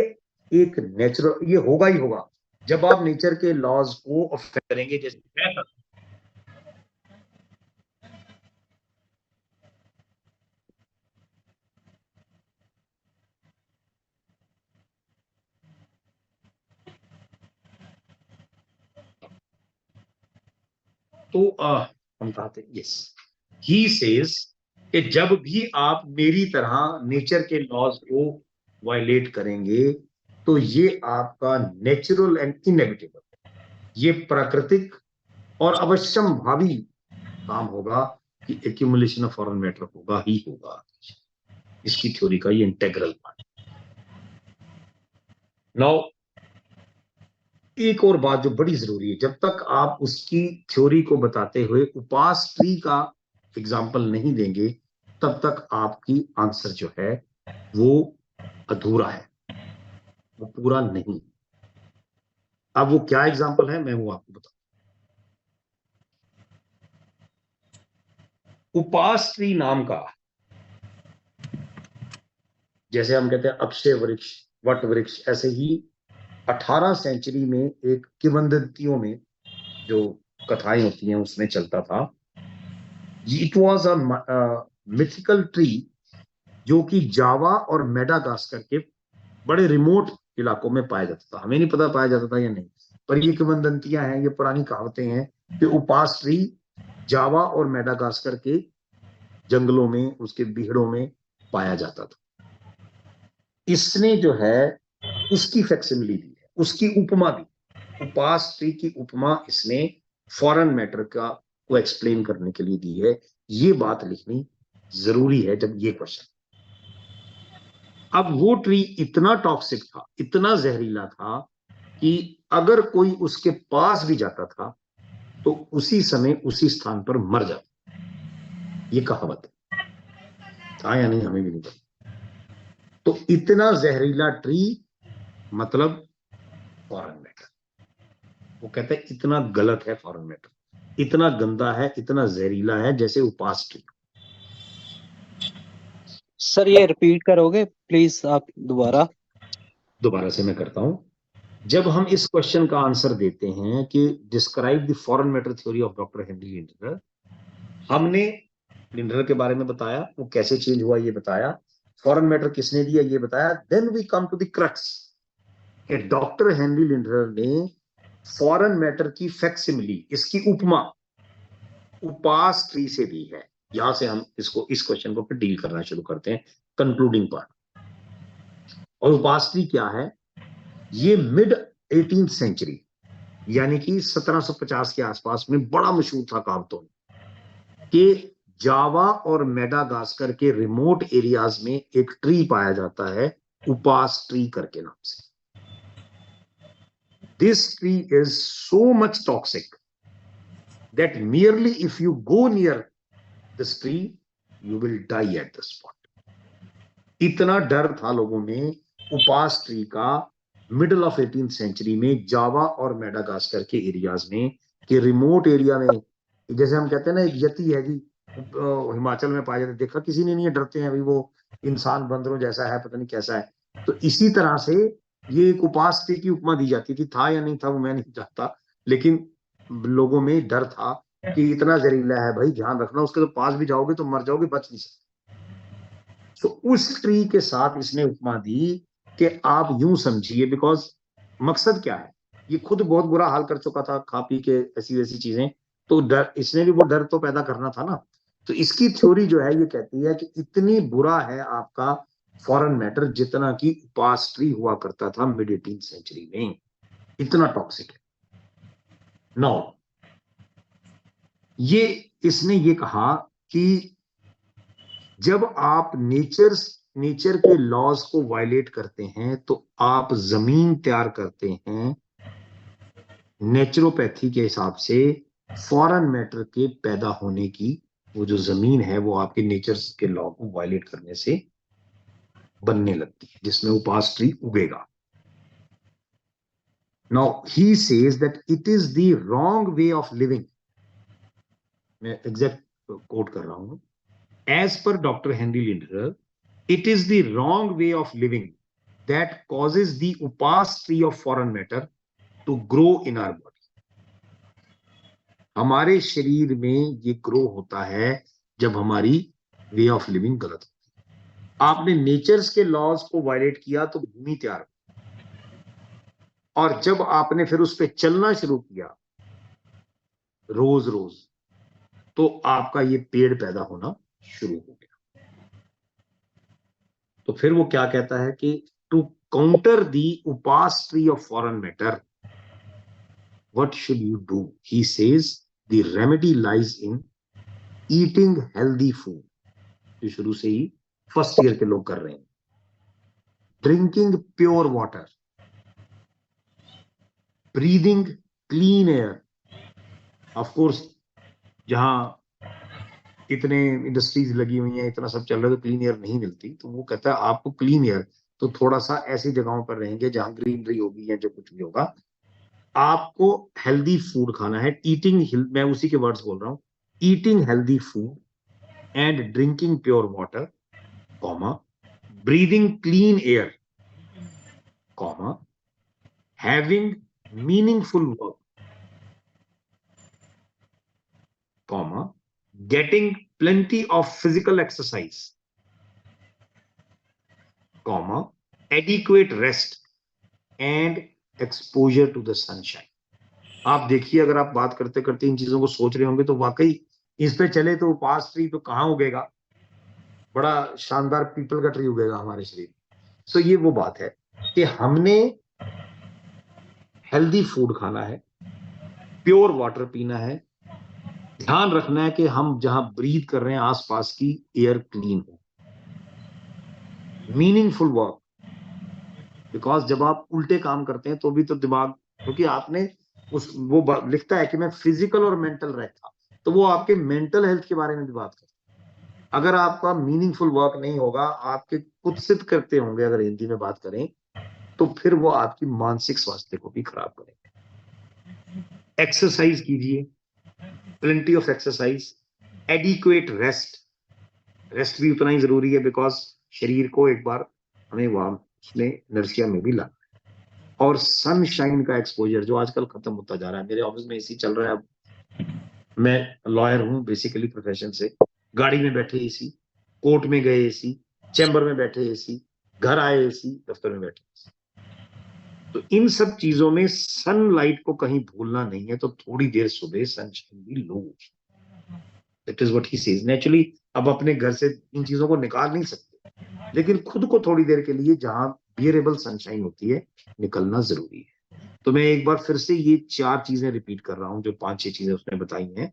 एक नेचुरल, ये होगा ही होगा जब आप नेचर के लॉज को अफेक्ट करेंगे, जैसे मैं करता हूं। तो हम कहते हैं यस, ही सेज कि जब भी आप मेरी तरह नेचर के लॉज को वायलेट करेंगे तो ये आपका नेचुरल एंड इनएविटेबल, ये प्राकृतिक और अवश्यम भावी काम होगा कि एक्यूमुलेशन ऑफ फॉरेन मैटर होगा ही होगा। इसकी थ्योरी का ये इंटेग्रल पार्ट। नाउ एक और बात जो बड़ी जरूरी है, जब तक आप उसकी थ्योरी को बताते हुए उपास ट्री का एग्जाम्पल नहीं देंगे, तब तक आपकी आंसर जो है वो अधूरा है, वो पूरा नहीं। अब वो क्या एग्जाम्पल है मैं वो आपको बताऊं। उपास ट्री नाम का, जैसे हम कहते हैं अक्षय वृक्ष, वट वृक्ष, ऐसे ही 18 सेंचुरी में एक किंवदंतियों में जो कथाएं होती हैं उसमें चलता था। It was a mythical tree जो कि जावा और मेडागास्कर के बड़े रिमोट इलाकों में पाया जाता था। हमें नहीं पता पाया जाता था या नहीं, पर ये किंवदंतियां हैं, ये पुरानी कहावतें हैं कि उपास ट्री जावा और मेडागास्कर के जंगलों में, उसके बीहड़ों में पाया जाता था। इसने जो है उसकी फैक्सिमिली दी है, उसकी उपमा दी, उपास ट्री की उपमा इसने फॉरेन मैटर का को एक्सप्लेन करने के लिए दी है। ये बात लिखनी जरूरी है जब ये क्वेश्चन। अब वो ट्री इतना टॉक्सिक था, इतना जहरीला था कि अगर कोई उसके पास भी जाता था तो उसी समय उसी स्थान पर मर जाता। ये कहावत है, था या नहीं हमें भी नहीं पता। तो इतना जहरीला ट्री मतलब फॉरेन मैटर। वो कहता है इतना गलत है फॉरेन मैटर, इतना गंदा है, इतना जहरीला है जैसे उपास ट्री। सर ये रिपीट करोगे प्लीज आप दोबारा से मैं करता हूं। जब हम इस क्वेश्चन का आंसर देते हैं कि describe the foreign matter theory of doctor Henry Lindner, हमने लिंडनर के बारे में बताया, वो कैसे चेंज हुआ ये बताया, फॉरेन मैटर किसने दिया ये बताया। Then we come to the crux कि डॉक्टर हेनरी लिंडनर ने फॉरेन मैटर की फैक्सिमिली, इसकी उपमा उपास ट्री से दी है। यहां से हम इस क्वेश्चन को फिर डील करना शुरू करते हैं, कंक्लूडिंग पार्ट। और उपास ट्री क्या है? ये मिड 18th सेंचुरी यानी कि 1750 के आसपास में बड़ा मशहूर था कावतों कि जावा और मेडागास्कर के रिमोट एरियाज में एक ट्री पाया जाता है उपास ट्री करके नाम से। This tree is so much toxic that merely if you go near this tree you will die at the spot. इतना डर था लोगों में उपास ट्री का मिडल ऑफ 18th सेंचुरी में जावा और मेडागास्कर के एरियाज में कि रिमोट एरिया में, जैसे हम कहते हैं ना एक यति है जी हिमाचल में पाया जाता है, देखा किसी ने नहीं, डरते हैं भाई वो इंसान बंदरों जैसा है, पता नहीं कैसा है। तो इसी तरह से ये एक उपास ट्री की उपमा दी जाती थी, था या नहीं था वो मैं नहीं जानता, लेकिन लोगों में डर था कि इतना जहरीला है भाई, ध्यान रखना, उसके तो पास भी जाओगे तो मर जाओगे, बच नहीं सकते। तो उस ट्री के साथ इसने उपमा दी कि आप यूं समझिए, बिकॉज मकसद क्या है, ये खुद बहुत बुरा हाल कर चुका था खा पी के ऐसी वैसी चीजें, तो डर, इसने भी वो डर तो पैदा करना था ना। तो इसकी थ्योरी जो है ये कहती है कि इतनी बुरा है आपका फॉरेन मैटर जितना कि उपास ट्री हुआ करता था मिड 18th सेंचुरी में, इतना टॉक्सिक है। नाउ ये इसने ये कहा कि जब आप नेचर के लॉज को वायलेट करते हैं तो आप जमीन तैयार करते हैं नेचुरोपैथी के हिसाब से, फॉरेन मैटर के पैदा होने की वो जो जमीन है वो आपके नेचर के लॉ को वायलेट करने से बनने लगती है, जिसमें उपास ट्री उगेगा। Now he says that it is the wrong way of living, मैं एग्जैक्ट कोट कर रहा हूं, as per Dr. Henry Lindner, it is the wrong way of living that causes the upas tree of foreign matter to grow in our body. हमारे शरीर में ये grow होता है जब हमारी वे ऑफ लिविंग गलत होती है। आपने नेचर्स के लॉज को वायलेट किया तो भूमि तैयार, और जब आपने फिर उस पर चलना शुरू किया रोज रोज, तो आपका ये पेड़ पैदा होना शुरू हो गया। तो फिर वो क्या कहता है कि टू काउंटर दी उपास tree of foreign matter what should you do, he says the remedy lies in eating healthy food, जो शुरू से ही फर्स्ट ईयर के लोग कर रहे हैं, drinking pure water, breathing clean air. Of course जहां इतने इंडस्ट्रीज लगी हुई हैं, इतना सब चल रहा है, तो क्लीन एयर नहीं मिलती। तो वो कहता है आपको क्लीन एयर तो थोड़ा सा ऐसी जगहों पर रहेंगे जहां ग्रीनरी होगी या जो कुछ भी होगा। आपको हेल्दी फूड खाना है, ईटिंग, मैं उसी के वर्ड्स बोल रहा हूं, eating healthy food and drinking pure water, comma, breathing clean air, comma, having meaningful work, comma, getting plenty of physical exercise, comma, adequate rest and exposure to the sunshine. आप देखिए, अगर आप बात करते करते इन चीजों को सोच रहे होंगे तो वाकई इस पे चले तो उपास ट्री तो कहां उगेगा, बड़ा शानदार पीपल का ट्री उगेगा हमारे शरीर। सो ये वो बात है कि हमने हेल्दी फूड खाना है, प्योर वाटर पीना है, ध्यान रखना है कि हम जहां ब्रीथ कर रहे हैं आसपास की एयर क्लीन हो, मीनिंगफुल वर्क, बिकॉज जब आप उल्टे काम करते हैं तो भी तो दिमाग, क्योंकि आपने वो लिखता है कि मैं फिजिकल और मेंटल रहता, तो वो आपके मेंटल हेल्थ के बारे में भी बात करता है। अगर आपका मीनिंगफुल वर्क नहीं होगा, आपके कुत्सित करते होंगे, अगर हिंदी में बात करें, तो फिर वो आपकी मानसिक स्वास्थ्य को भी खराब करेगा। एक्सरसाइज कीजिए, plenty of exercise, adequate rest, rest भी उतना ही जरूरी है, बिकॉज शरीर को एक बार हमें वहां उसमें नर्सिया में भी ला, और सनशाइन का एक्सपोजर जो आजकल खत्म होता जा रहा है। मेरे ऑफिस में एसी चल रहा है, अब मैं लॉयर हूं बेसिकली प्रोफेशन से, गाड़ी में बैठे एसी, कोर्ट में गए एसी, चैम्बर में बैठे एसी, घर आए एसी, दफ्तर में बैठे एसी। तो इन सब चीजों में सनलाइट को कहीं भूलना नहीं है, तो थोड़ी देर सुबह सनशाइन भी लो। That is what he says. Naturally अब अपने घर से इन चीजों को निकाल नहीं सकते, लेकिन खुद को थोड़ी देर के लिए जहां बियरेबल सनशाइन होती है निकलना जरूरी है। तो मैं एक बार फिर से ये 4 चीजें रिपीट कर रहा हूं जो 5-6 चीजें उसने बताई हैं।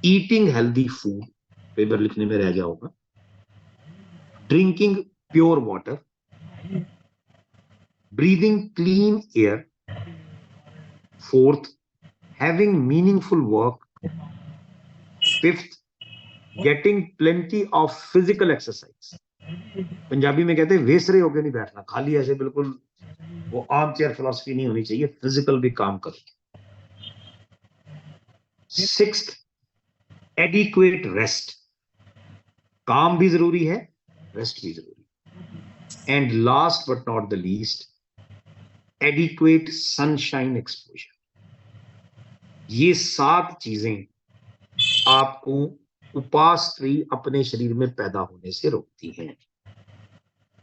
ईटिंग हेल्दी फूड, पेपर लिखने में रह गया होगा। Drinking pure water, breathing clean air, fourth having meaningful work, fifth getting plenty of physical exercise. Punjabi में कहते हैं वेसरे होकर नहीं बैठना, खाली ऐसे बिल्कुल वो आर्म चेयर फिलॉसफी नहीं होनी चाहिए, फिजिकल भी काम करो। सिक्स्थ एडिक्वेट रेस्ट, काम भी जरूरी है, रेस्ट भी जरूरी। And last but not the least, adequate sunshine exposure. ये 7 चीजें आपको उपास ट्री अपने शरीर में पैदा होने से रोकती हैं।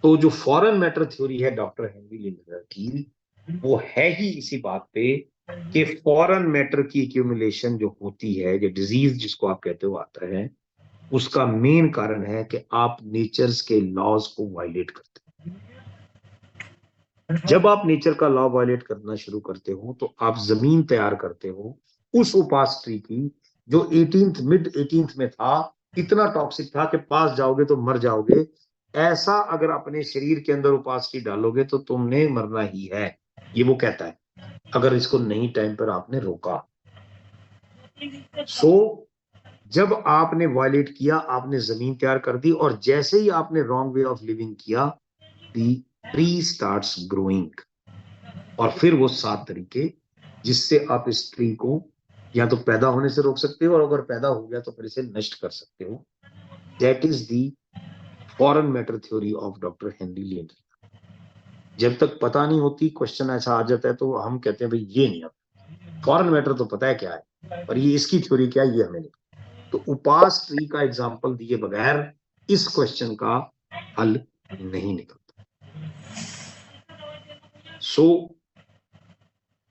तो जो फॉरेन मैटर थ्योरी है डॉक्टर हेनरी लिंडर की, वो है ही इसी बात पे कि फॉरेन मैटर की एक्यूमुलेशन जो होती है, जो डिजीज जिसको आप कहते हो आता है, उसका मेन कारण है कि आप नेचर्स के लॉज को वायलेट करते हो। जब आप नेचर का लॉ वायलेट करना शुरू करते हो तो आप जमीन तैयार करते हो उस उपास ट्री की जो 18th मिड 18th में था, इतना टॉक्सिक था कि पास जाओगे तो मर जाओगे। ऐसा अगर अपने शरीर के अंदर उपास ट्री डालोगे तो तुमने मरना ही है, ये वो कहता है, अगर इसको नहीं टाइम पर आपने रोका। सो जब आपने वायलेट किया, आपने जमीन तैयार कर दी, और जैसे ही आपने रॉन्ग वे ऑफ लिविंग किया, दी ट्री स्टार्ट्स ग्रोइंग। और फिर वो 7 तरीके जिससे आप इस ट्री को या तो पैदा होने से रोक सकते हो, और अगर पैदा हो गया तो फिर इसे नष्ट कर सकते हो। That is the foreign matter theory of doctor Henry Lindner. जब तक पता नहीं होती, क्वेश्चन ऐसा आ जाता है तो हम कहते हैं भाई ये नहीं आता, फॉरेन मैटर तो पता है क्या है, पर ये इसकी थ्योरी क्या है ये हमें नहीं। तो उपास ट्री का एग्जाम्पल दिए बगैर इस क्वेश्चन का हल नहीं निकलता। सो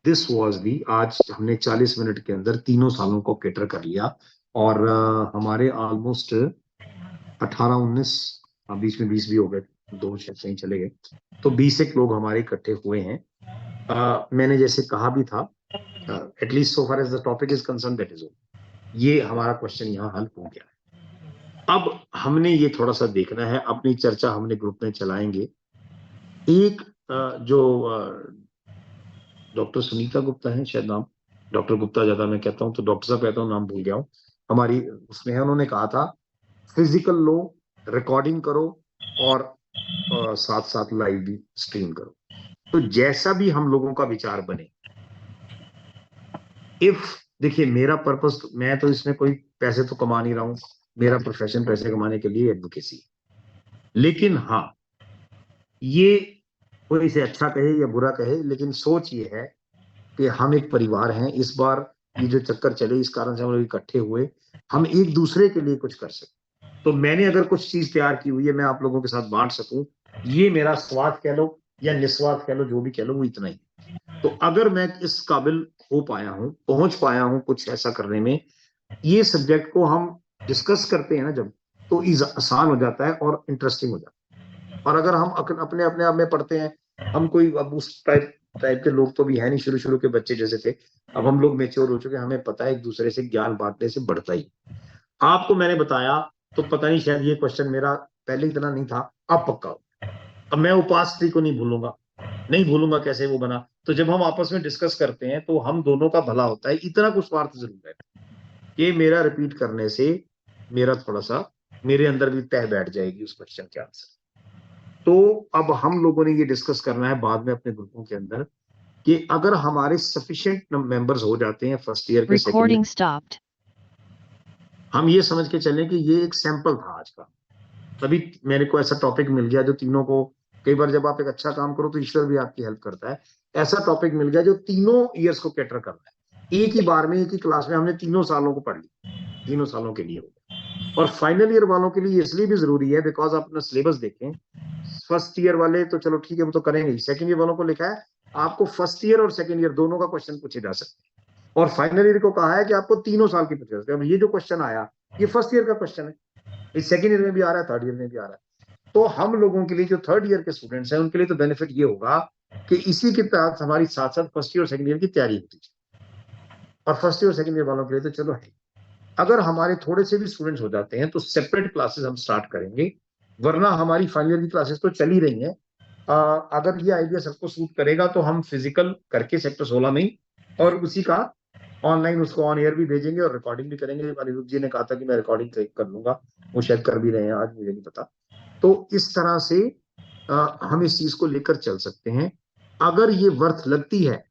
दिस वाज दी, आज हमने 40 मिनट के अंदर तीनों सालों को कैटर कर लिया, और हमारे ऑलमोस्ट 18-19, बीच में 20 भी हो गए, 2 शायद सही चले गए, तो 20 एक लोग हमारे इकट्ठे हुए हैं। मैंने जैसे कहा भी था, at least so far as the topic is concern, that is all. ये हमारा क्वेश्चन यहाँ हल हो गया है। अब हमने ये थोड़ा सा देखना है, अपनी चर्चा हमने ग्रुप में चलाएंगे। एक जो डॉक्टर सुनीता गुप्ता है शायद नाम, डॉक्टर गुप्ता ज्यादा मैं कहता हूँ तो डॉक्टर साहब कहता हूँ, नाम भूल गया हूँ, हमारी उसमें है, उन्होंने कहा था फिजिकल लो, रिकॉर्डिंग करो, और साथ साथ लाइव भी स्ट्रीम करो। तो जैसा भी हम लोगों का विचार बने, इफ देखिए मेरा पर्पस, मैं तो इसमें कोई पैसे तो कमा नहीं रहा हूं, मेरा प्रोफेशन पैसे कमाने के लिए एडवोकेसी, लेकिन हाँ, ये कोई इसे अच्छा कहे या बुरा कहे, लेकिन सोच ये है कि हम एक परिवार हैं। इस बार ये जो चक्कर चले, इस कारण से हम लोग इकट्ठे हुए, हम एक दूसरे के लिए कुछ कर सकें। तो मैंने अगर कुछ चीज तैयार की हुई है, मैं आप लोगों के साथ बांट सकूं, ये मेरा स्वार्थ कह लो या निस्वार्थ कह लो, जो भी कह लो, वो इतना ही। तो अगर मैं इस काबिल हो पाया हूं, पहुंच पाया हूं कुछ ऐसा करने में, ये सब्जेक्ट को हम डिस्कस करते हैं ना जब, तो आसान हो जाता है और इंटरेस्टिंग हो जाता है। और अगर हम अपने अपने आप में पढ़ते हैं, हम कोई अब उस टाइप के लोग तो भी है नहीं, शुरू शुरू के बच्चे जैसे थे, अब हम लोग मेच्योर हो चुके हैं, हमें पता है एक दूसरे से ज्ञान बांटने से बढ़ता ही। आपको मैंने बताया तो पता नहीं शायद ये क्वेश्चन मेरा पहले इतना नहीं था, अब पक्का हो। अब मैं उपास ट्री को नहीं भूलूंगा, नहीं भूलूंगा कैसे वो बना। तो जब हम आपस में डिस्कस करते हैं तो हम दोनों का भला होता है, इतना कुछ स्वार्थ जरूर है कि मेरा रिपीट करने से मेरा थोड़ा सा मेरे अंदर भी तह बैठ जाएगी उस क्वेश्चन के आंसर। तो अब हम लोगों ने ये डिस्कस करना है बाद में अपने ग्रुपों के अंदर कि अगर हमारे सफिशिएंट मेंबर्स हो जाते हैं फर्स्ट ईयर के, सेकंड ईयर, Recording stopped. हम ये समझ के चलें कि ये एक सैंपल था आज का, तभी मेरे को ऐसा टॉपिक मिल गया जो तीनों को, कई बार जब आप एक अच्छा काम करो तो ईश्वर भी आपकी हेल्प करता है, ऐसा टॉपिक मिल गया जो तीनों ईयर्स को कैटर करना है। एक ही बार में, एक ही क्लास में हमने तीनों सालों को पढ़ लिया, तीनों सालों के लिए हो गया। और फाइनल ईयर वालों के लिए इसलिए भी जरूरी है बिकॉज आप अपना सिलेबस देखें, फर्स्ट ईयर वाले तो चलो ठीक है वो तो करेंगे, सेकंड ईयर वालों को लिखा है आपको फर्स्ट ईयर और सेकंड ईयर दोनों का क्वेश्चन पूछे जा सकते हैं, और फाइनल ईयर को कहा है कि आपको तीनों साल की पूछे जाते हैं। अब ये जो क्वेश्चन आया ये फर्स्ट ईयर का क्वेश्चन है, इस सेकंड ईयर में भी आ रहा है, थर्ड ईयर में भी आ रहा है। तो हम लोगों के लिए जो थर्ड ईयर के स्टूडेंट्स हैं उनके लिए तो बेनिफिट ये होगा कि इसी के तहत हमारी साथ साथ फर्स्ट ईयर और सेकंड ईयर की तैयारी होती है। और फर्स्ट ईयर और सेकंड ईयर वालों के लिए तो चलो है, अगर हमारे थोड़े से भी स्टूडेंट्स हो जाते हैं तो सेपरेट क्लासेस हम स्टार्ट करेंगे, वरना हमारी फाइनल ईयर की क्लासेस तो चल ही रही हैं। अगर ये आइडिया सबको सूट करेगा तो हम फिजिकल करके सेक्टर 16 में ही, और उसी का ऑनलाइन उसको ऑन एयर भी भेजेंगे और रिकॉर्डिंग भी करेंगे। अनिरुद्ध जी ने कहा था कि मैं रिकॉर्डिंग कर लूंगा, वो शायद कर भी रहे हैं आज, मुझे नहीं पता। तो इस तरह से हम इस चीज को लेकर चल सकते हैं। अगर ये वर्थ लगती है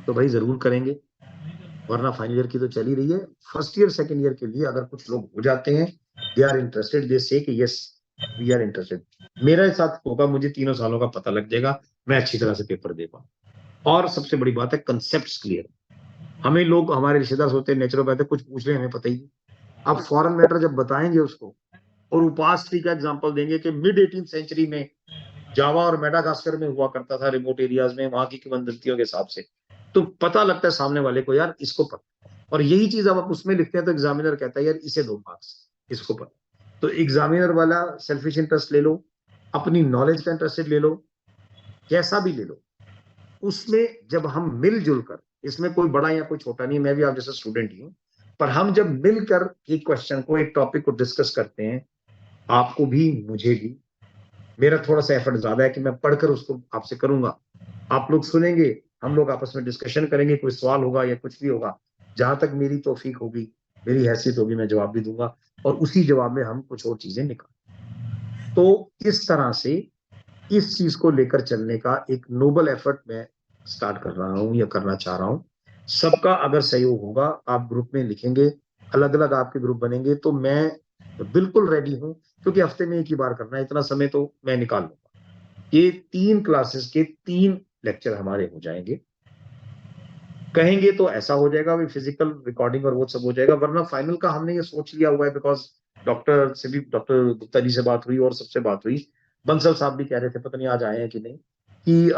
तो भाई जरूर करेंगे, वरना फाइनल ईयर की तो चल ही रही है। फर्स्ट ईयर सेकंड ईयर के लिए अगर कुछ लोग हो जाते हैं, दे आर इंटरेस्टेड, दे से कि यस वी आर इंटरेस्टेड, मेरे साथ होगा, मुझे तीनों सालों का पता लग जाएगा, मैं अच्छी तरह से पेपर दे पाऊँ। और सबसे बड़ी बात है कंसेप्ट क्लियर। हमें लोग, हमारे रिश्तेदार सोचते हैं नेचुरोपैथ है, कुछ पूछ रहे हैं हमें पता ही नहीं। अब फॉरेन मैटर जब बताएंगे उसको, और उपास ट्री का एग्जांपल देंगे कि मिड 18th सेंचुरी में जावा और मेडागास्कर में हुआ करता था, रिमोट एरियाज में, वहां की किंवदंतियों के हिसाब से, तो पता लगता है सामने वाले को यार इसको पता। और यही चीज अब आप उसमें लिखते हैं तो एग्जामिनर कहता है यार इसे 2 मार्क्स, इसको पता। तो एग्जामिनर वाला सेल्फिश इंटरेस्ट ले लो, अपनी नॉलेज का इंटरेस्टेड ले लो, कैसा भी ले लो, उसमें जब हम मिलजुल कर, इसमें कोई बड़ा या कोई छोटा नहीं, मैं भी आप जैसा स्टूडेंट ही हूँ, पर हम जब मिलकर एक क्वेश्चन को, एक टॉपिक को डिस्कस करते हैं, आपको भी मुझे भी, मेरा थोड़ा सा एफर्ट ज्यादा है कि मैं पढ़कर उसको आपसे करूंगा, आप लोग सुनेंगे, हम लोग आपस में डिस्कशन करेंगे, कोई सवाल होगा या कुछ भी होगा, जहां तक मेरी तौफीक होगी, मेरी हैसियत होगी, मैं जवाब भी दूंगा, और उसी जवाब में हम कुछ और चीजें निकाल। तो इस तरह से इस चीज को लेकर चलने का एक नोबल एफर्ट मैं स्टार्ट कर रहा हूं या करना चाह रहा हूं। सबका अगर सहयोग होगा, आप ग्रुप में लिखेंगे, अलग अलग आपके ग्रुप बनेंगे, तो मैं बिल्कुल रेडी हूं, क्योंकि हफ्ते में एक ही बार करना है, इतना समय तो मैं निकाल लूंगा। ये 3 क्लासेस के 3 लेक्चर हमारे हो जाएंगे, कहेंगे तो ऐसा हो जाएगा, फिजिकल रिकॉर्डिंग और वो सब हो जाएगा, वरना फाइनल का हमने ये सोच लिया हुआ है, बिकॉज डॉक्टर से भी, डॉक्टर गुप्ता जी से बात हुई और सबसे बात हुई, बंसल साहब भी कह रहे थे, पता नहीं आज आए हैं कि नहीं, कि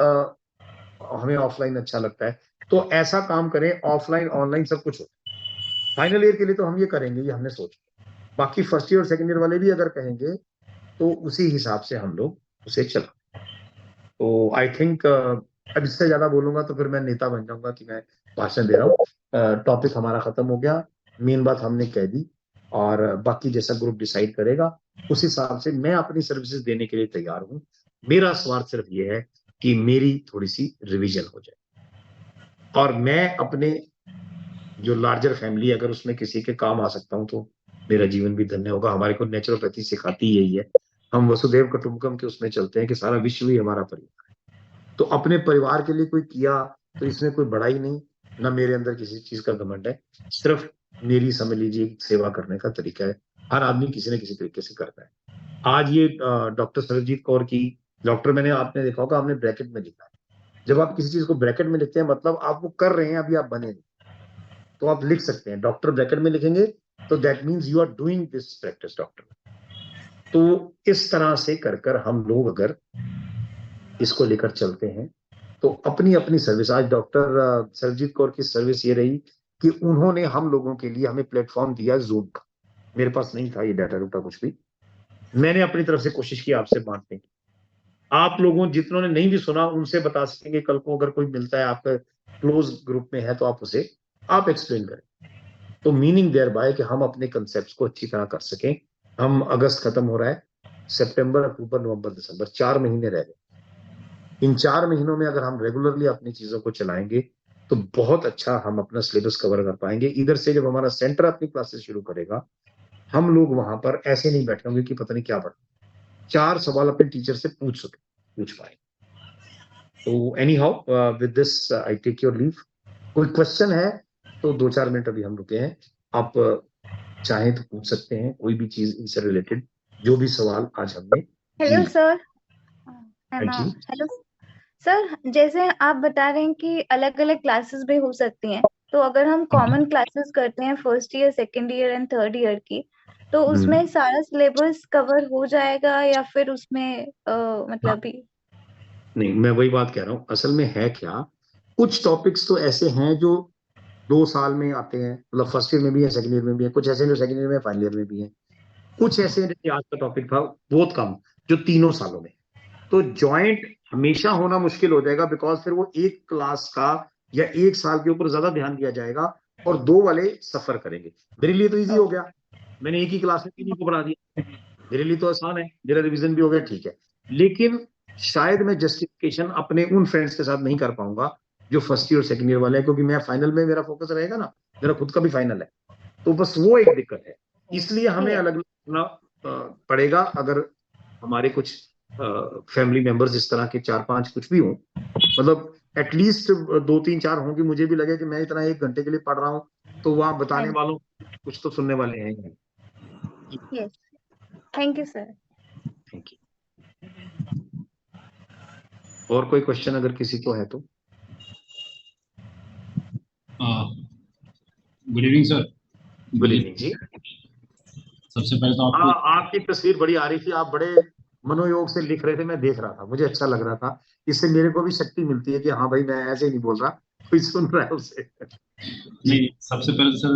हमें ऑफलाइन अच्छा लगता है, तो ऐसा काम करें, ऑफलाइन ऑनलाइन सब कुछ हो। फाइनल ईयर के लिए तो हम ये करेंगे, ये हमने सोचा, बाकी फर्स्ट ईयर और सेकंड ईयर वाले भी अगर कहेंगे तो उसी हिसाब से हम लोग उसे चला। तो आई थिंक अब इससे ज्यादा बोलूंगा तो फिर मैं नेता बन जाऊंगा कि मैं भाषण दे रहा हूँ। टॉपिक हमारा खत्म हो गया, मेन बात हमने कह दी, और बाकी जैसा ग्रुप डिसाइड करेगा उस हिसाब से मैं अपनी सर्विसेज देने के लिए तैयार हूँ। मेरा स्वार्थ सिर्फ ये है कि मेरी थोड़ी सी रिवीजन हो जाए, और मैं अपने जो लार्जर फैमिली, अगर उसमें किसी के काम आ सकता हूँ तो मेरा जीवन भी धन्य होगा। हमारे को नेचुरोपैथी सिखाती यही है, हम वसुदेव कुटुंबकम के उसमें चलते हैं कि सारा विश्व ही हमारा परिवार है। तो अपने परिवार के लिए कोई किया तो इसमें कोई बड़ाई नहीं, ना मेरे अंदर किसी चीज का घमंड है, सिर्फ मेरी समझ लीजिए सेवा करने का तरीका है। हर आदमी किसी न किसी तरीके से करता है। आज ये डॉक्टर सरबजीत कौर की, डॉक्टर, मैंने, आपने देखा होगा, आपने ब्रैकेट में लिखा है, जब आप किसी चीज को ब्रैकेट में लिखते हैं मतलब आप वो कर रहे हैं, अभी आप बने नहीं, तो आप लिख सकते हैं डॉक्टर ब्रैकेट में लिखेंगे तो that means you are doing this practice doctor. तो इस तरह से कर कर हम लोग अगर इसको लेकर चलते हैं तो अपनी अपनी सर्विस, आज डॉक्टर सरबजीत कौर की सर्विस ये रही कि उन्होंने हम लोगों के लिए हमें प्लेटफॉर्म दिया जूम का, मेरे पास नहीं था ये डाटा रूटा कुछ भी, मैंने अपनी तरफ से कोशिश की आपसे बांटने की। आप लोगों जितनों ने नहीं भी सुना उनसे बता सकेंगे, कल को अगर कोई मिलता है आपका क्लोज ग्रुप में है तो आप उसे आप एक्सप्लेन करें। तो मीनिंग देयर बाय कि हम अपने कंसेप्ट को अच्छी तरह कर सकें। हम अगस्त खत्म हो रहा है, सितंबर, अक्टूबर, नवंबर, दिसंबर, 4 महीने रह गए। इन 4 महीनों में अगर हम रेगुलरली अपनी चीजों को चलाएंगे तो बहुत अच्छा हम अपना सिलेबस कवर कर पाएंगे। इधर से जब हमारा सेंटर अपनी क्लासेस शुरू करेगा, हम लोग वहां पर ऐसे नहीं बैठे होंगे कि पता नहीं क्या पढ़, 4 सवाल अपने टीचर से पूछ पाए। तो anyhow with this I take your leave. कोई क्वेश्चन है तो 2-4 मिनट अभी हम रुके हैं, आप चाहें तो पूछ सकते हैं कोई भी चीज इनसे रिलेटेड, जो भी सवाल आज हमने। Hello sir. हाँ जी। हेलो सर, जैसे आप बता रहे हैं कि अलग अलग क्लासेस भी हो सकती हैं, तो अगर हम कॉमन क्लासेस करते हैं first year, second year and third year की, तो उसमें सारा सिलेबस कवर हो जाएगा या फिर उसमें मतलब भी? नहीं, मैं वही बात कह रहा हूँ, असल में है क्या, कुछ टॉपिक्स तो ऐसे हैं जो 2 साल में आते हैं, मतलब फर्स्ट ईयर में भी है, सेकंड ईयर में भी है, कुछ ऐसे जो सेकंड ईयर में, फाइनल ईयर में भी है, कुछ ऐसे हैं, जैसे आज का टॉपिक था बहुत कम, जो 3 सालों में। तो ज्वाइंट हमेशा होना मुश्किल हो जाएगा, बिकॉज फिर वो एक क्लास का या एक साल के ऊपर ज्यादा ध्यान दिया जाएगा और 2 वाले सफर करेंगे। मेरे लिए तो इजी हो गया, मैंने एक ही क्लास में 3 को पढ़ा दिया, मेरे लिए तो आसान है, मेरा रिवीजन भी हो गया, ठीक है। लेकिन शायद मैं जस्टिफिकेशन अपने उन फ्रेंड्स के साथ नहीं कर पाऊंगा जो फर्स्ट ईयर और सेकंड ईयर वाले हैं, क्योंकि मैं फाइनल में मेरा फोकस रहेगा ना, मेरा खुद का भी फाइनल है, तो बस वो एक दिक्कत है। इसलिए हमें अलग अलग करना पड़ेगा। अगर हमारे कुछ फैमिली मेंबर्स इस तरह के 4-5 कुछ भी हों, मतलब एटलीस्ट 2-3-4 हों कि मुझे भी लगे कि मैं इतना 1 घंटे के लिए पढ़ रहा हूँ, तो वहां बताने वालों कुछ तो सुनने वाले हैं। Yes, thank you sir. Thank you. और कोई क्वेश्चन अगर किसी को है तो? Good evening sir. Good evening जी। सबसे पहले तो आपको आपकी तस्वीर बड़ी आ रही थी, आप बड़े मनोयोग से लिख रहे थे, मैं देख रहा था, मुझे अच्छा लग रहा था। इससे मेरे को भी शक्ति मिलती है कि हाँ भाई, मैं ऐसे ही नहीं बोल रहा, कोई सुन रहा है उसे। नहीं, सबसे पहले तो सर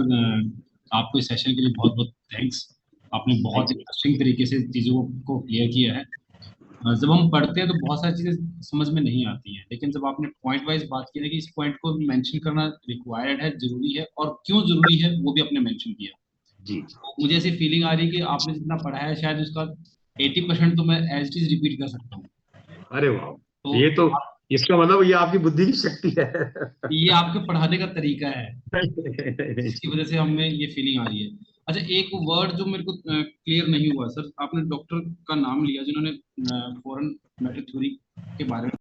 आपको इस सेशन के लिए बहुत बहुत थैंक्स। आपने बहुत इंटरेस्टिंग तरीके से चीज़ों को क्लियर किया है। जब हम पढ़ते हैं तो बहुत सारी चीज़ें समझ में नहीं आती हैं, लेकिन जब आपने पॉइंट वाइज बात की ना कि इस पॉइंट को मेंशन करना रिक्वायर्ड है, जरूरी है, और क्यों जरूरी है वो भी आपने मेंशन किया। जी। तो मुझे ऐसी फीलिंग आ रही है कि आपने जितना पढ़ा है शायद उसका 80% तो मैं एज इट इज रिपीट कर सकता हूँ। अरे वाह, तो ये तो, इसका मतलब ये आपकी बुद्धि की शक्ति है। ये आपके पढ़ाने का तरीका है जिसकी वजह से हमें ये फीलिंग आ रही है। अच्छा, एक वर्ड जो मेरे को क्लियर नहीं हुआ सर, आपने डॉक्टर का नाम लिया जिन्होंने फॉरेन मैटर थ्योरी के बारे में।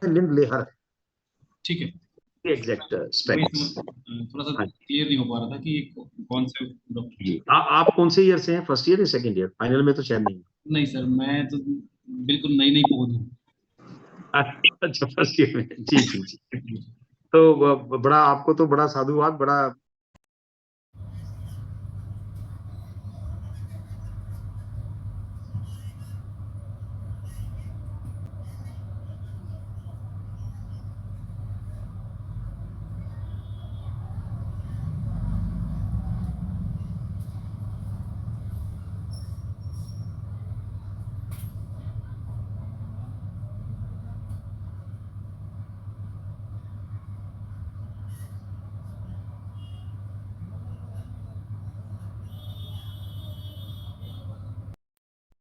लिंड लेहर ठीक है, एग्जैक्ट वही स्पेक्स। थोड़ा सा हाँ क्लियर नहीं हो पा रहा था कि कौन से डॉक्टर। जी। आप कौन से ईयर से हैं, फर्स्ट ईयर या सेकंड ईयर? फाइनल में तो शायद नहीं। नहीं सर, मैं तो बिल्कुल नई नई पहुंच हूँ। अच्छा, फर्स्ट ईयर में, जी जी जी। तो बड़ा, आपको तो बड़ा साधुवाद, बड़ा।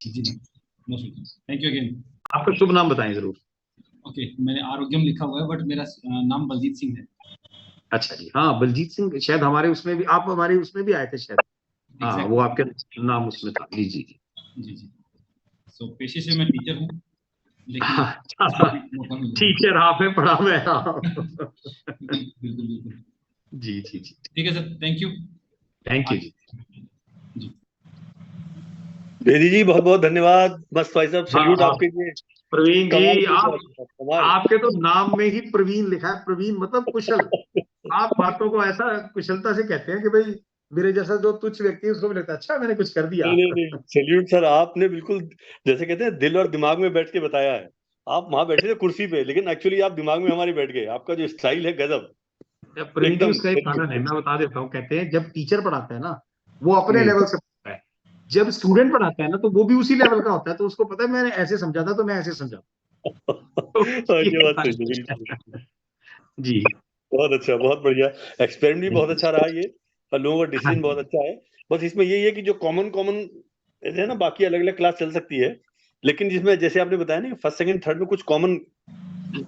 जी जी, most welcome, thank you again. आपका शुभ नाम बताएं जरूर। ओके, मैंने आरोग्यम लिखा हुआ है बट मेरा नाम बलजीत सिंह है। अच्छा जी, हाँ बलजीत सिंह, शायद हमारे उसमें भी, आप हमारे उसमें भी आए थे शायद। हाँ, वो एग्जैक्टली। आपके नाम उसमें था, जी जी जी। जी जी। सो पेशे से मैं टीचर हूँ, लेकिन अच्छा, मौका मिल रहा है। टीचर आप हैं, पढ़ा मैं आप। बिल्कुल बिल्कुल। जी जी जी। ठीक है sir, thank you. Thank you जी। जी। बेदी जी बहुत बहुत धन्यवाद। बस भाई साहब, हाँ सैल्यूट हाँ, आपके लिए। प्रवीण कमाल जी, की आप, बात है, कमाल। आपके तो नाम में ही प्रवीण लिखा है, प्रवीण मतलब कुशल। आप बातों को ऐसा कुशलता से कहते हैं कि भाई, मेरे जैसा जो तुच्छ व्यक्ति है उसको भी लगता है अच्छा मैंने कुछ कर दिया। नहीं नहीं नहीं, सैल्यूट सर, आपने बिल्कुल जैसे कहते हैं दिल और दिमाग में बैठ के बताया है। आप वहां बैठे थे कुर्सी पे, लेकिन एक्चुअली आप दिमाग में हमारे बैठ गए। आपका जो स्टाइल है गजब। प्रीति एकदम उसका एक एकदम। कारण है, मैं बता देता हूँ। कहते हैं जब टीचर पढ़ाता है ना, वो अपने हम्म। लेवल से पढ़ाता है, जब स्टूडेंट पढ़ाता है ना, तो वो भी उसी लेवल का होता है, तो उसको पता है मैंने ऐसे समझा था तो मैं ऐसे समझा। तो हाँ, ये ये बात बात सही है, बिल्कुल। है। जी बहुत अच्छा, बहुत बढ़िया। एक्सपेरिमेंट भी बहुत अच्छा रहा ये, और लोगों का हाँ डिसीजन बहुत अच्छा है। बस इसमें यही है कि जो कॉमन कॉमन है ना, बाकी अलग अलग क्लास चल सकती है, लेकिन जिसमें जैसे आपने बताया ना, फर्स्ट सेकंड थर्ड में कुछ कॉमन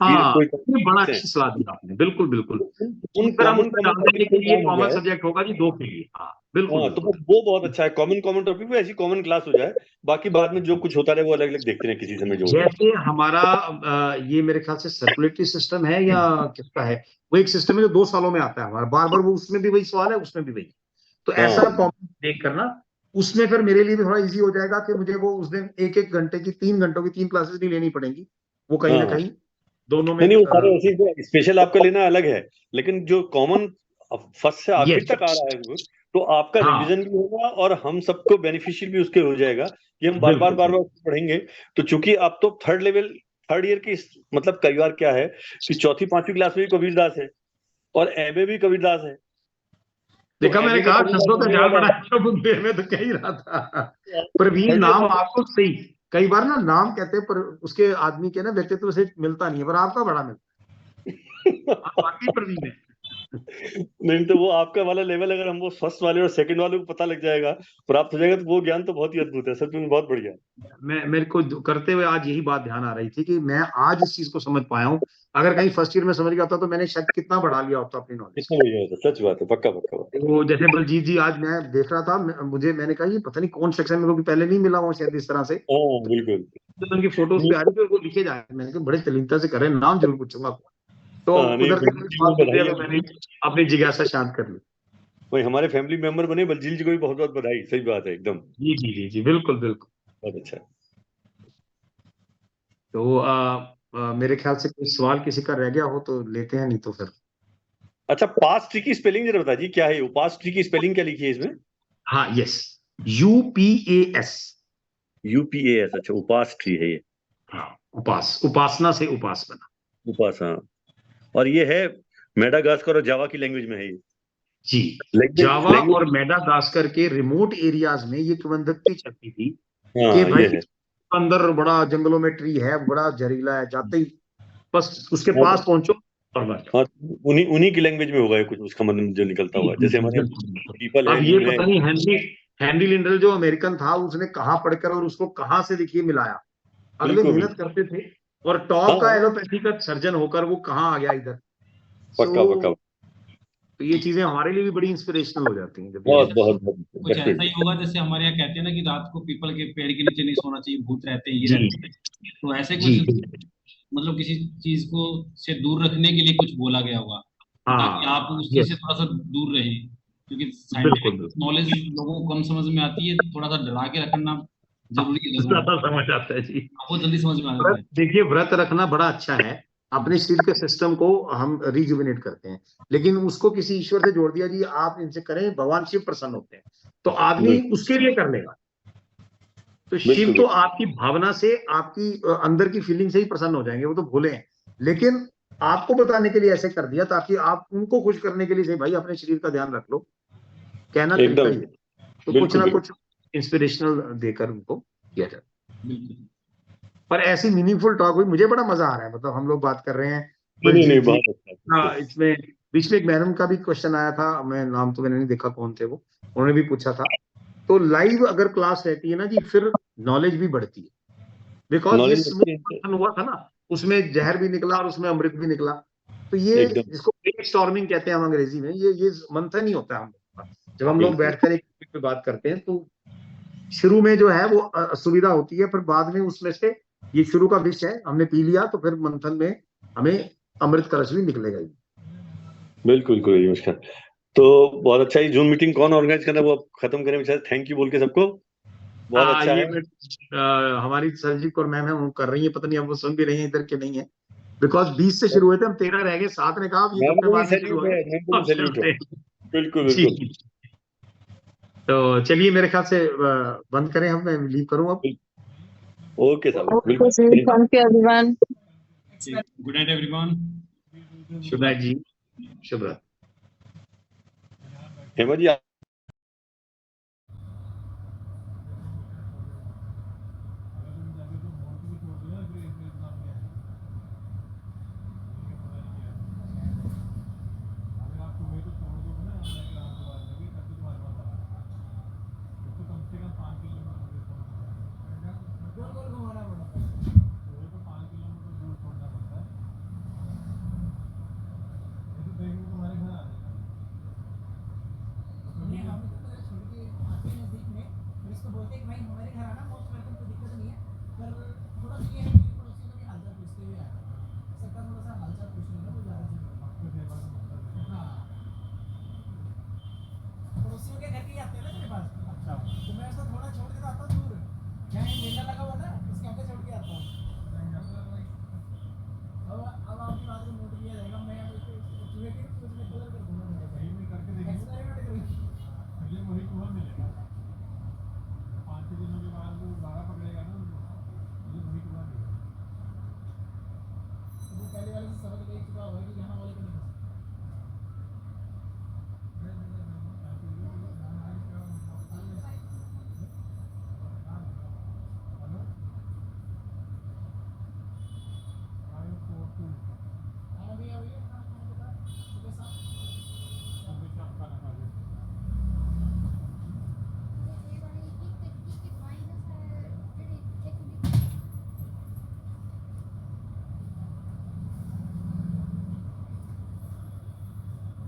हाँ, कोई ये बड़ा topics हैं, अच्छी सलाह दी आपने, बिल्कुल बिल्कुल। उन तो फिर हम कॉमन उसमें कॉमन डाल देंगे टॉपिक पे कि ये काम हो कॉमन जाए। सब्जेक्ट होगा जी 2 के लिए। हाँ बिल्कुल हाँ, तो बिल्कुल। वो बहुत अच्छा है, कॉमन कॉमन टॉपिक पे ऐसी कॉमन क्लास हो जाए, बाकी बाद में जो कुछ होता रहे वो अलग अलग देखते रहे, किसी समय जो होता है। जैसे हमारा ये मेरे ख्याल से सर्कुलेटरी सिस्टम है या किसका है, वो एक सिस्टम है जो 2 सालों में आता है हमारा, बार बार वो उसमें भी वही सवाल है, उसमें भी वही। तो ऐसा हाँ कॉमन देख करना, उसमें फिर मेरे लिए भी थोड़ा इजी हो जाएगा कि मुझे वो उस दिन 1-1 घंटे की 3 घंटों की 3 क्लासेस नहीं लेनी पड़ेंगी, वो कहीं ना हाँ। कहीं दोनों में नहीं नहीं, वो सारे ऐसे स्पेशल आपका लेना अलग है, लेकिन जो कॉमन फर्स्ट से आखिर यस तक आ रहा है वो, तो आपका हाँ रिवीजन भी होगा और हम सबको बेनिफिशियल भी उसके हो जाएगा, कि हम बार बार बिल्कुल बार बार पढ़ेंगे। तो चूंकि आप तो थर्ड ईयर की मतलब कई बार क्या है कि चौथी पांचवी क्लास में भी कबीरदास है, और एमए भी कबीरदास है, तो देखा, मैंने एमए में कहा कबीरदास शब्दों का होने जाल वाला बड़ा है। है, शब्द देर में तो कह ही रहा था। प्रवीण थर्ड नाम ईयर आपको सही, कई बार ना नाम कहते हैं पर उसके आदमी के ना व्यक्तित्व से मिलता नहीं है, पर आपका बड़ा मिलता है, आप वाकई प्रवीण है। नहीं, तो वो आपका वाला लेवल अगर हम वो फर्स्ट वाले और सेकंड वाले को पता लग जाएगा, प्राप्त हो जाएगा, तो वो ज्ञान तो बहुत ही अद्भुत है, सच में बहुत बढ़िया। मैं मेरे को करते हुए आज यही बात ध्यान आ रही थी कि मैं आज इस चीज को समझ पाया हूँ। अगर कहीं फर्स्ट ईयर में समझ गया होता तो मैंने शायद कितना बढ़ा लिया होता अपनी नॉलेज। कितना बढ़िया होता, सच बात है, पक्का पक्का बात। वो जैसे बलजीत जी, आज मैं देख रहा था, मैंने कहा ये पता नहीं कौन सेक्शन में, क्योंकि पहले नहीं मिला हूँ शायद इस तरह से, हाँ बिल्कुल। तो उनकी फोटोज पे आ रही थी और वो लिखे जा रहे थे, मैंने कहा बड़े तल्लीनता से कर रहे हैं, नाम जरूर पूछूंगा। तो हाँ नहीं, उधर से बलजीत मैंने जी को बात सुन लिया, बधाई तो मैंने अपनी जिज्ञासा शांत कर ली। वही हमारे फैमिली मेंबर बने, बलजीत जी को भी बहुत बहुत बधाई, सही बात है एकदम। जी जी जी जी बिल्कुल बिल्कुल। बहुत अच्छा। तो मेरे ख्याल से कोई सवाल किसी का रह गया हो तो लेते हैं, नहीं तो फिर। अच्छा, पास ट्री की स्पेलिंग जरा बता जी, क्या है वो पास ट्री की स्पेलिंग, क्या लिखी है इसमें? हाँ यस, UPAS। यूपीएएस, अच्छा, उपास ट्री है ये। हाँ, उपासना से उपास बना। उपास, हाँ। और ये है मेडागास्कर और जावा की लैंग्वेज में है ये। जी, लैंग्वेज जावा और लैंग्वेज मेडागास्कर के रिमोट एरियाज में ये किंवदंती चलती थी कि हाँ भाई ये है। अंदर बड़ा जंगलों में ट्री है, बड़ा जहरीला है, जाते ही बस उसके हाँ पास पहुंचो और मर जाओ। हाँ, उन्हीं उन्हीं की लैंग्वेज में होगा ये कुछ, उसका मतलब जो निकलता जी हुआ, जी जैसे जी हमारे बिल्कुल बिल्कुल। पीपल है, अब ये नीम है। पता नहीं हेनरी लिंडल जो अमेरिकन था, उसने कहाँ पढ़कर और उसको कहाँ से देखिए मिलाया, अगले बिल्कुल मेहनत बिल्कुल। करते थे, और हाँ टॉप का हाँ, एलोपैथी का सर्जन होकर वो कहाँ आ गया इधर। पक्का पक्का। सो तो ये चीजें हमारे लिए भी बड़ी इंस्पिरेशनल हो जाती हैं जब ये बहुत हम। बहुत बहुत कुछ ऐसा ही डेफिनेटली। होगा जैसे हमारे यहाँ कहते हैं ना कि रात को पीपल के पेड़ के नीचे नहीं सोना चाहिए, भूत रहते हैं, ये जी रहते हैं। तो ऐसे जी कुछ मतलब किसी चीज को से दूर रखने के लिए कुछ बोला गया होगा, ताकि आप हाँ उस चीज से यस थोड़ा सा दूर रहें, क्योंकि बिल्कुल साइंटिफिक बिल्कुल। नॉलेज लोगों को कम समझ में आती है, तो थोड़ा सा डरा के रखना जरूरी है लोगों ज्यादा समझ आता है जी। को, वो जल्दी समझ में आ जाता व्रत, है। देखिए व्रत रखना बड़ा अच्छा है, अपने शरीर के सिस्टम को हम रिजुविनेट करते हैं, लेकिन उसको किसी ईश्वर से जोड़ दिया जी आप इनसे करें, भगवान शिव प्रसन्न होते हैं, तो आदमी बिल्कुल उसके लिए कर लेगा। तो शिव बिल्कुल तो बिल्कुल। आपकी भावना से, आपकी अंदर की फीलिंग से ही प्रसन्न हो जाएंगे, वो तो भोले हैं, लेकिन आपको बताने के लिए ऐसे कर दिया ताकि आप उनको खुश करने के लिए से भाई अपने शरीर का ध्यान रख लो, कहना तरीका एकदम ही है। तो कुछ बिल्कुल ना बिल्कुल। कुछ इंस्पिरेशनल देकर उनको किया जाए। बिल्कुल। पर ऐसी मीनिंगफुल टॉक हुई, मुझे बड़ा मजा आ रहा है, मतलब हम लोग बात कर रहे हैं, नहीं नहीं नहीं, बलजीत जी। बहुत अच्छा बिल्कुल। हाँ, इसमें बीच में एक मैडम का भी क्वेश्चन आया था, मैं नाम तो मैंने नहीं देखा कौन थे वो, उन्होंने भी पूछा था। तो लाइव अगर क्लास रहती है ना जी, फिर नॉलेज भी बढ़ती है, बिकॉज ये नॉलेज समूह बढ़ती है मंथन हुआ था ना, उसमें जहर भी निकला और उसमें अमृत भी निकला। तो ये एकदम। जिसको ब्रेन स्टॉर्मिंग कहते हैं हम अंग्रेजी में, ये मंथन ही होता है हम लोग का। जब हम लोग बिल्कुल बैठकर एक टॉपिक पे बात करते हैं तो शुरू में जो है वो असुविधा होती है, फिर बाद में उसमें से ये शुरू का विष है हमने पी लिया, तो फिर मंथन में हमें अमृत कलश भी निकलेगा ही। बिल्कुल, कोई नमस्कार। तो बहुत अच्छा, ये जूम मीटिंग कौन ऑर्गेनाइज करना है वो आप खत्म करें बेचारे, थैंक यू बोल के सबको, बहुत अच्छा ये है। हमारी सरजीत कौर मैम है, वो कर रही है, पता नहीं अब वो सुन भी रही है इधर के नहीं है, बिकॉज 20 से शुरू हुए थे, हम 13 रह गए, 7 ने कहा अब ये मैम गप्पे को भी मारने शुरू सैल्यूट हो है, गए, मैम को भी अब सैल्यूट है। चलते हैं। बिल्कुल जी, बिल्कुल तो चलिए मेरे ख्याल से बंद करें, हम मैं लीव करूं अब। ओके साहब, Okay, sir. बिल्कुल। Thank you, everyone. Good night everyone. शुभ रात्रि जी, शुभ रात्रि। हेमा जी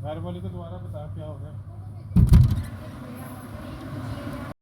घर वाले को दोबारा बता क्या हो गया।